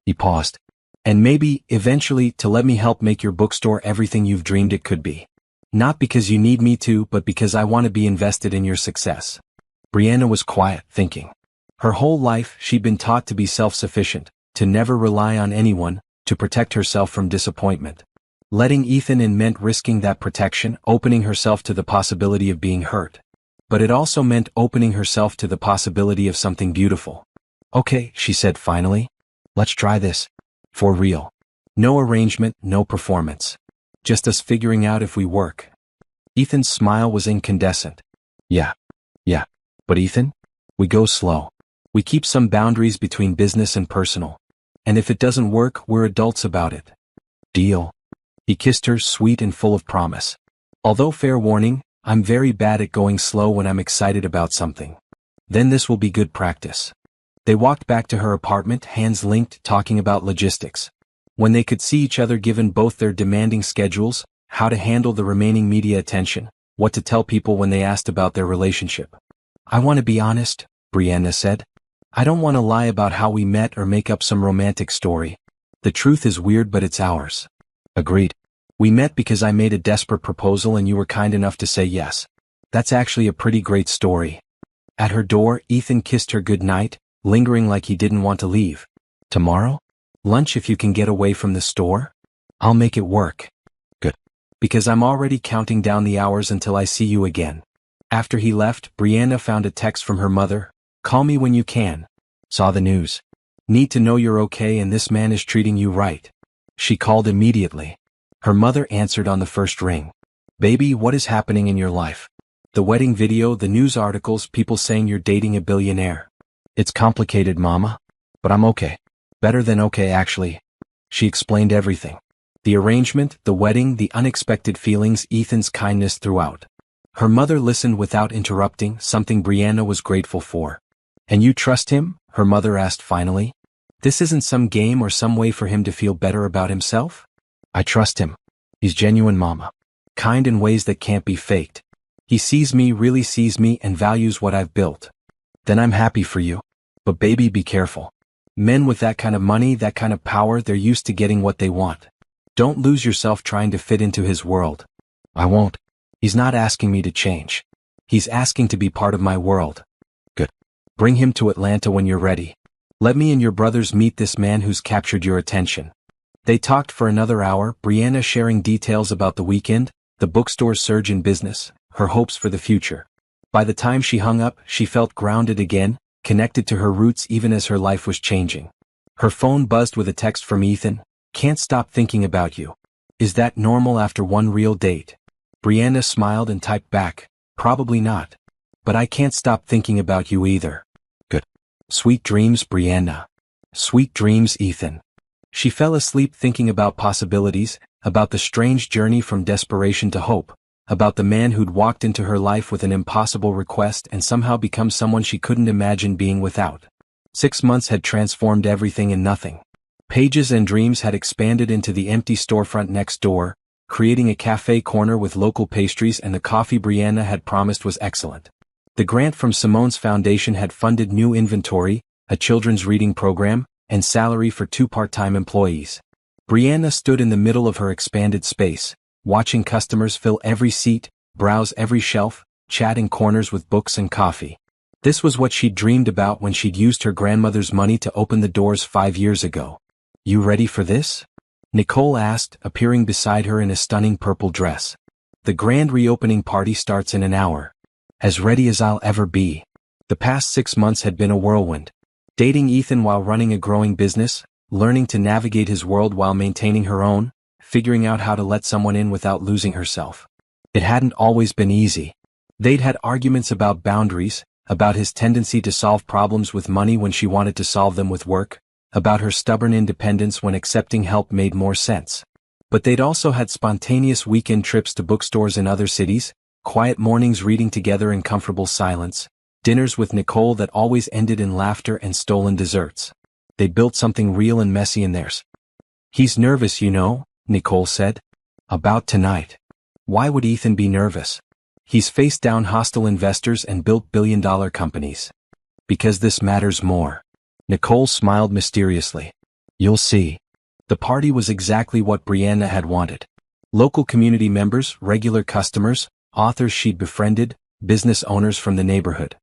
He paused. And maybe, eventually, to let me help make your bookstore everything you've dreamed it could be. Not because you need me to, but because I want to be invested in your success. Brianna was quiet, thinking. Her whole life, she'd been taught to be self-sufficient, to never rely on anyone, to protect herself from disappointment. Letting Ethan in meant risking that protection, opening herself to the possibility of being hurt. But it also meant opening herself to the possibility of something beautiful. Okay, she said finally. Let's try this. For real. No arrangement, no performance. Just us figuring out if we work. Ethan's smile was incandescent. Yeah. But Ethan? We go slow. We keep some boundaries between business and personal. And if it doesn't work, we're adults about it. Deal. He kissed her, sweet and full of promise. Although fair warning, I'm very bad at going slow when I'm excited about something. Then this will be good practice. They walked back to her apartment, hands linked, talking about logistics. When they could see each other given both their demanding schedules, how to handle the remaining media attention, what to tell people when they asked about their relationship. I want to be honest, Brianna said. I don't want to lie about how we met or make up some romantic story. The truth is weird, but it's ours. Agreed. We met because I made a desperate proposal and you were kind enough to say yes. That's actually a pretty great story. At her door, Ethan kissed her goodnight, lingering like he didn't want to leave. Tomorrow? Lunch if you can get away from the store? I'll make it work. Good. Because I'm already counting down the hours until I see you again. After he left, Brianna found a text from her mother. Call me when you can. Saw the news. Need to know you're okay and this man is treating you right. She called immediately. Her mother answered on the first ring. Baby, what is happening in your life? The wedding video, the news articles, people saying you're dating a billionaire. It's complicated, Mama. But I'm okay. Better than okay, actually. She explained everything. The arrangement, the wedding, the unexpected feelings, Ethan's kindness throughout. Her mother listened without interrupting, something Brianna was grateful for. And you trust him? Her mother asked finally. This isn't some game or some way for him to feel better about himself? I trust him. He's genuine, Mama. Kind in ways that can't be faked. He sees me, really sees me, and values what I've built. Then I'm happy for you. But baby, be careful. Men with that kind of money, that kind of power, they're used to getting what they want. Don't lose yourself trying to fit into his world. I won't. He's not asking me to change. He's asking to be part of my world. Good. Bring him to Atlanta when you're ready. Let me and your brothers meet this man who's captured your attention. They talked for another hour, Brianna sharing details about the weekend, the bookstore's surge in business, her hopes for the future. By the time she hung up, she felt grounded again, connected to her roots even as her life was changing. Her phone buzzed with a text from Ethan. Can't stop thinking about you. Is that normal after one real date? Brianna smiled and typed back, probably not. But I can't stop thinking about you either. Good. Sweet dreams, Brianna. Sweet dreams, Ethan. She fell asleep thinking about possibilities, about the strange journey from desperation to hope, about the man who'd walked into her life with an impossible request and somehow become someone she couldn't imagine being without. 6 months had transformed everything and nothing. Pages and Dreams had expanded into the empty storefront next door, creating a cafe corner with local pastries, and the coffee Brianna had promised was excellent. The grant from Simone's foundation had funded new inventory, a children's reading program, and salary for 2 part-time employees. Brianna stood in the middle of her expanded space, watching customers fill every seat, browse every shelf, chat in corners with books and coffee. This was what she'd dreamed about when she'd used her grandmother's money to open the doors 5 years ago. You ready for this? Nicole asked, appearing beside her in a stunning purple dress. The grand reopening party starts in an hour. As ready as I'll ever be. The past 6 months had been a whirlwind. Dating Ethan while running a growing business, learning to navigate his world while maintaining her own, figuring out how to let someone in without losing herself. It hadn't always been easy. They'd had arguments about boundaries, about his tendency to solve problems with money when she wanted to solve them with work, about her stubborn independence when accepting help made more sense. But they'd also had spontaneous weekend trips to bookstores in other cities, quiet mornings reading together in comfortable silence, dinners with Nicole that always ended in laughter and stolen desserts. They built something real and messy in theirs. He's nervous, you know, Nicole said. About tonight. Why would Ethan be nervous? He's faced down hostile investors and built billion-dollar companies. Because this matters more. Nicole smiled mysteriously. You'll see. The party was exactly what Brianna had wanted. Local community members, regular customers, authors she'd befriended, business owners from the neighborhood.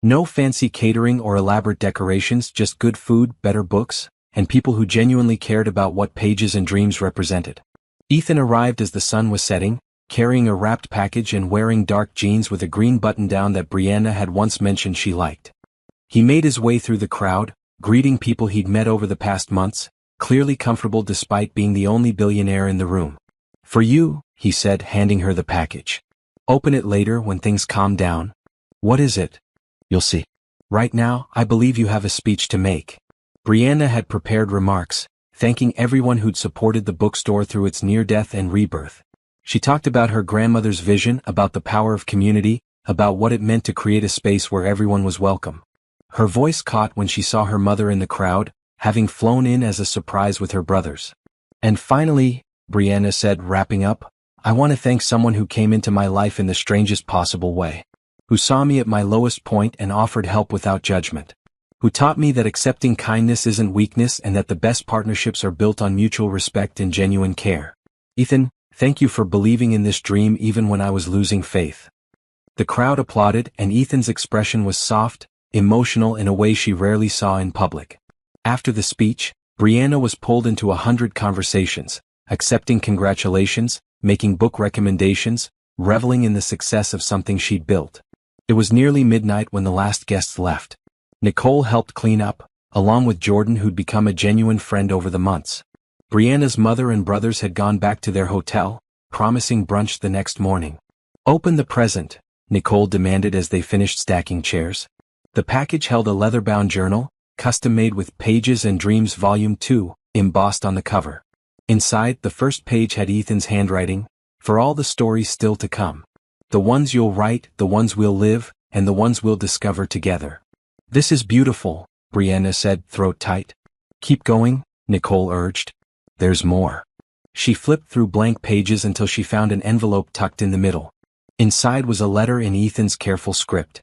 No fancy catering or elaborate decorations, just good food, better books, and people who genuinely cared about what Pages and Dreams represented. Ethan arrived as the sun was setting, carrying a wrapped package and wearing dark jeans with a green button-down that Brianna had once mentioned she liked. He made his way through the crowd, greeting people he'd met over the past months, clearly comfortable despite being the only billionaire in the room. For you, he said, handing her the package. Open it later when things calm down. What is it? You'll see. Right now, I believe you have a speech to make. Brianna had prepared remarks, thanking everyone who'd supported the bookstore through its near-death and rebirth. She talked about her grandmother's vision, about the power of community, about what it meant to create a space where everyone was welcome. Her voice caught when she saw her mother in the crowd, having flown in as a surprise with her brothers. And finally, Brianna said, wrapping up, I want to thank someone who came into my life in the strangest possible way. Who saw me at my lowest point and offered help without judgment. Who taught me that accepting kindness isn't weakness and that the best partnerships are built on mutual respect and genuine care. Ethan, thank you for believing in this dream even when I was losing faith. The crowd applauded and Ethan's expression was soft, emotional in a way she rarely saw in public. After the speech, Brianna was pulled into 100 conversations, accepting congratulations, making book recommendations, reveling in the success of something she'd built. It was nearly midnight when the last guests left. Nicole helped clean up, along with Jordan who'd become a genuine friend over the months. Brianna's mother and brothers had gone back to their hotel, promising brunch the next morning. Open the present, Nicole demanded as they finished stacking chairs. The package held a leather-bound journal, custom-made with Pages and Dreams Volume 2, embossed on the cover. Inside, the first page had Ethan's handwriting, for all the stories still to come. The ones you'll write, the ones we'll live, and the ones we'll discover together. This is beautiful, Brianna said, throat tight. Keep going, Nicole urged. There's more. She flipped through blank pages until she found an envelope tucked in the middle. Inside was a letter in Ethan's careful script.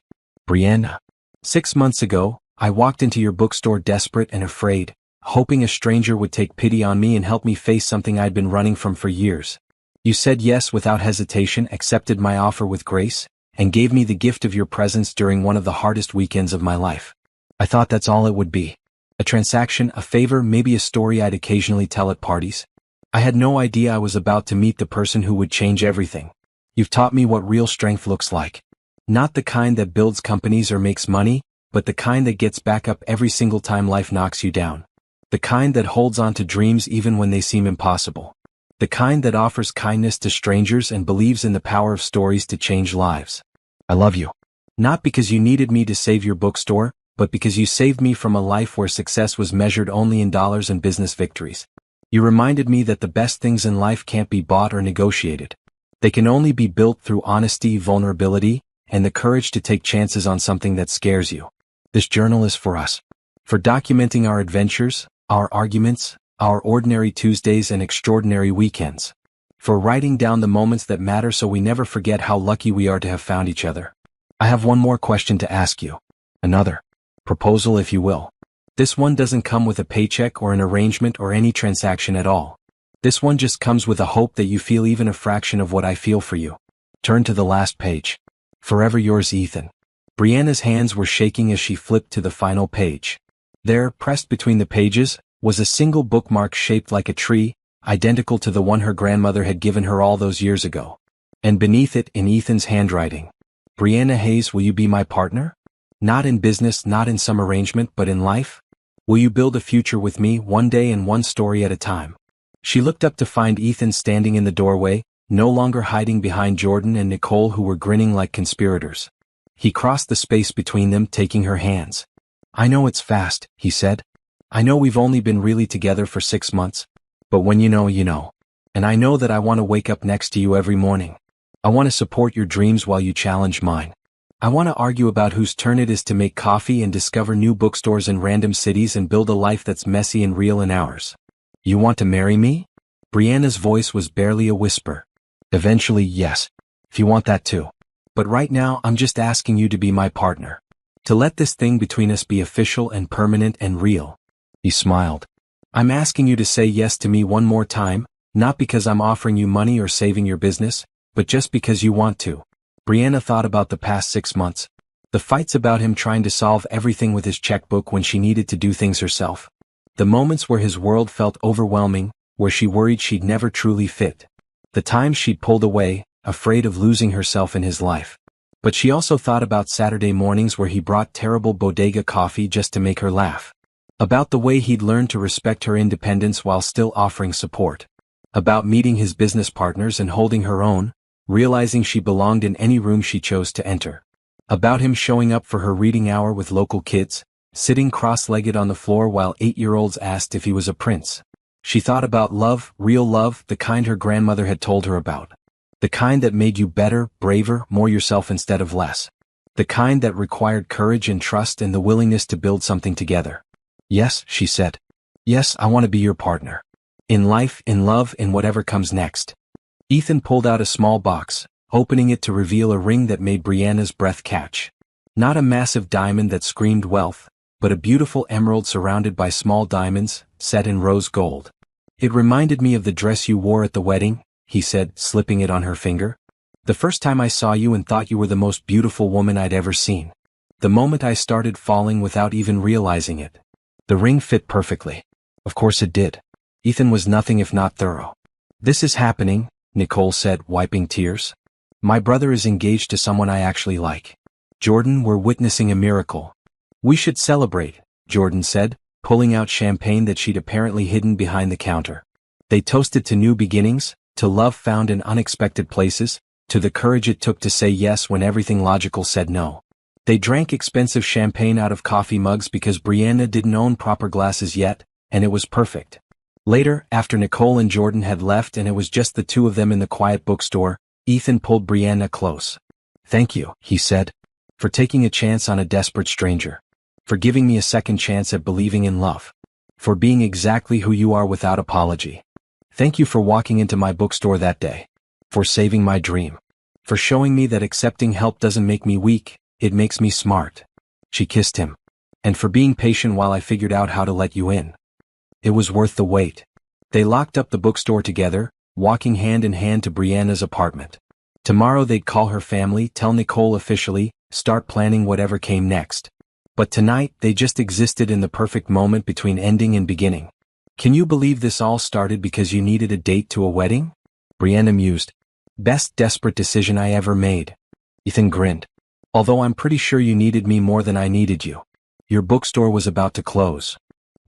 Brianna. 6 months ago, I walked into your bookstore desperate and afraid, hoping a stranger would take pity on me and help me face something I'd been running from for years. You said yes without hesitation, accepted my offer with grace, and gave me the gift of your presence during one of the hardest weekends of my life. I thought that's all it would be. A transaction, a favor, maybe a story I'd occasionally tell at parties. I had no idea I was about to meet the person who would change everything. You've taught me what real strength looks like. Not the kind that builds companies or makes money, but the kind that gets back up every single time life knocks you down. The kind that holds on to dreams even when they seem impossible. The kind that offers kindness to strangers and believes in the power of stories to change lives. I love you. Not because you needed me to save your bookstore, but because you saved me from a life where success was measured only in dollars and business victories. You reminded me that the best things in life can't be bought or negotiated. They can only be built through honesty, vulnerability, and the courage to take chances on something that scares you. This journal is for us. For documenting our adventures, our arguments, our ordinary Tuesdays and extraordinary weekends. For writing down the moments that matter so we never forget how lucky we are to have found each other. I have one more question to ask you. Another proposal, if you will. This one doesn't come with a paycheck or an arrangement or any transaction at all. This one just comes with a hope that you feel even a fraction of what I feel for you. Turn to the last page. Forever yours, Ethan. Brianna's hands were shaking as she flipped to the final page. There, pressed between the pages, was a single bookmark shaped like a tree, identical to the one her grandmother had given her all those years ago. And beneath it, in Ethan's handwriting, "Brianna Hayes, will you be my partner? Not in business, not in some arrangement, but in life? Will you build a future with me, one day and one story at a time?" She looked up to find Ethan standing in the doorway, no longer hiding behind Jordan and Nicole, who were grinning like conspirators. He crossed the space between them, taking her hands. "I know it's fast," he said. "I know we've only been really together for 6 months. But when you know, you know. And I know that I want to wake up next to you every morning. I want to support your dreams while you challenge mine. I want to argue about whose turn it is to make coffee and discover new bookstores in random cities and build a life that's messy and real in ours. You want to marry me?" Brianna's voice was barely a whisper. "Eventually, yes. If you want that too. But right now, I'm just asking you to be my partner. To let this thing between us be official and permanent and real." He smiled. "I'm asking you to say yes to me one more time, not because I'm offering you money or saving your business, but just because you want to." Brianna thought about the past 6 months. The fights about him trying to solve everything with his checkbook when she needed to do things herself. The moments where his world felt overwhelming, where she worried she'd never truly fit. The times she'd pulled away, afraid of losing herself in his life. But she also thought about Saturday mornings where he brought terrible bodega coffee just to make her laugh. About the way he'd learned to respect her independence while still offering support. About meeting his business partners and holding her own, realizing she belonged in any room she chose to enter. About him showing up for her reading hour with local kids, sitting cross-legged on the floor while 8-year-olds asked if he was a prince. She thought about love, real love, the kind her grandmother had told her about. The kind that made you better, braver, more yourself instead of less. The kind that required courage and trust and the willingness to build something together. "Yes," she said. "Yes, I want to be your partner. In life, in love, in whatever comes next." Ethan pulled out a small box, opening it to reveal a ring that made Brianna's breath catch. Not a massive diamond that screamed wealth, but a beautiful emerald surrounded by small diamonds, set in rose gold. "It reminded me of the dress you wore at the wedding," he said, slipping it on her finger. "The first time I saw you and thought you were the most beautiful woman I'd ever seen. The moment I started falling without even realizing it." The ring fit perfectly. Of course it did. Ethan was nothing if not thorough. "This is happening," Nicole said, wiping tears. "My brother is engaged to someone I actually like. Jordan, we're witnessing a miracle." "We should celebrate," Jordan said, pulling out champagne that she'd apparently hidden behind the counter. They toasted to new beginnings, to love found in unexpected places, to the courage it took to say yes when everything logical said no. They drank expensive champagne out of coffee mugs because Brianna didn't own proper glasses yet, and it was perfect. Later, after Nicole and Jordan had left and it was just the two of them in the quiet bookstore, Ethan pulled Brianna close. "Thank you," he said, "for taking a chance on a desperate stranger. For giving me a second chance at believing in love. For being exactly who you are without apology. Thank you for walking into my bookstore that day. For saving my dream. For showing me that accepting help doesn't make me weak, it makes me smart." She kissed him. "And for being patient while I figured out how to let you in. It was worth the wait." They locked up the bookstore together, walking hand in hand to Brianna's apartment. Tomorrow they'd call her family, tell Nicole officially, start planning whatever came next. But tonight, they just existed in the perfect moment between ending and beginning. "Can you believe this all started because you needed a date to a wedding?" Brianna mused. "Best desperate decision I ever made." Ethan grinned. "Although I'm pretty sure you needed me more than I needed you. Your bookstore was about to close.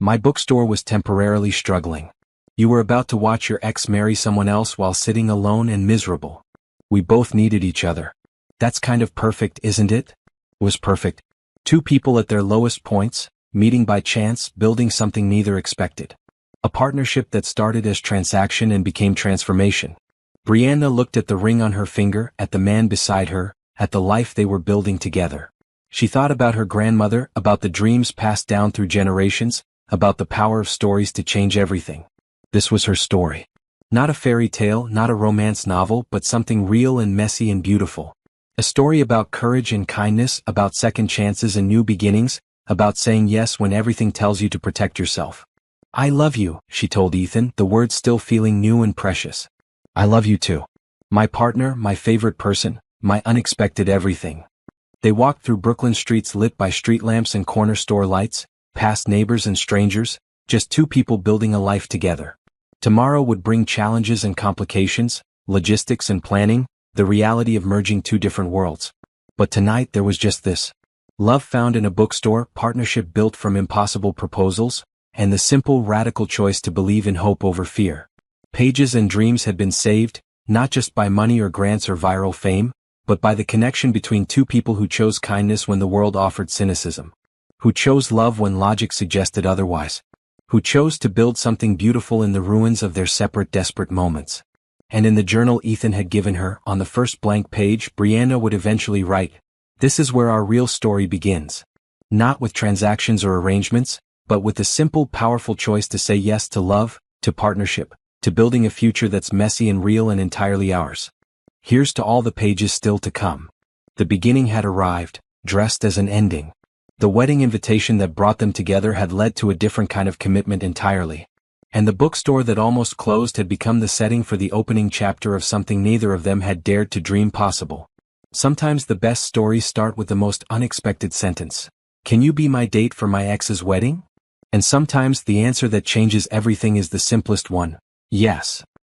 My bookstore was temporarily struggling. You were about to watch your ex marry someone else while sitting alone and miserable. We both needed each other. That's kind of perfect, isn't it?" It was perfect. Two people at their lowest points, meeting by chance, building something neither expected. A partnership that started as transaction and became transformation. Brianna looked at the ring on her finger, at the man beside her, at the life they were building together. She thought about her grandmother, about the dreams passed down through generations, about the power of stories to change everything. This was her story. Not a fairy tale, not a romance novel, but something real and messy and beautiful. A story about courage and kindness, about second chances and new beginnings, about saying yes when everything tells you to protect yourself. "I love you," she told Ethan, the words still feeling new and precious. "I love you too. My partner, my favorite person, my unexpected everything." They walked through Brooklyn streets lit by street lamps and corner store lights, past neighbors and strangers, just two people building a life together. Tomorrow would bring challenges and complications, logistics and planning, the reality of merging two different worlds. But tonight there was just this. Love found in a bookstore, partnership built from impossible proposals, and the simple radical choice to believe in hope over fear. Pages and dreams had been saved, not just by money or grants or viral fame, but by the connection between two people who chose kindness when the world offered cynicism. Who chose love when logic suggested otherwise. Who chose to build something beautiful in the ruins of their separate desperate moments. And in the journal Ethan had given her, on the first blank page, Brianna would eventually write, "This is where our real story begins. Not with transactions or arrangements, but with the simple, powerful choice to say yes to love, to partnership, to building a future that's messy and real and entirely ours." Here's to all the pages still to come. The beginning had arrived, dressed as an ending. The wedding invitation that brought them together had led to a different kind of commitment entirely. And the bookstore that almost closed had become the setting for the opening chapter of something neither of them had dared to dream possible. Sometimes the best stories start with the most unexpected sentence. "Can you be my date for my ex's wedding?" And sometimes the answer that changes everything is the simplest one. Yes.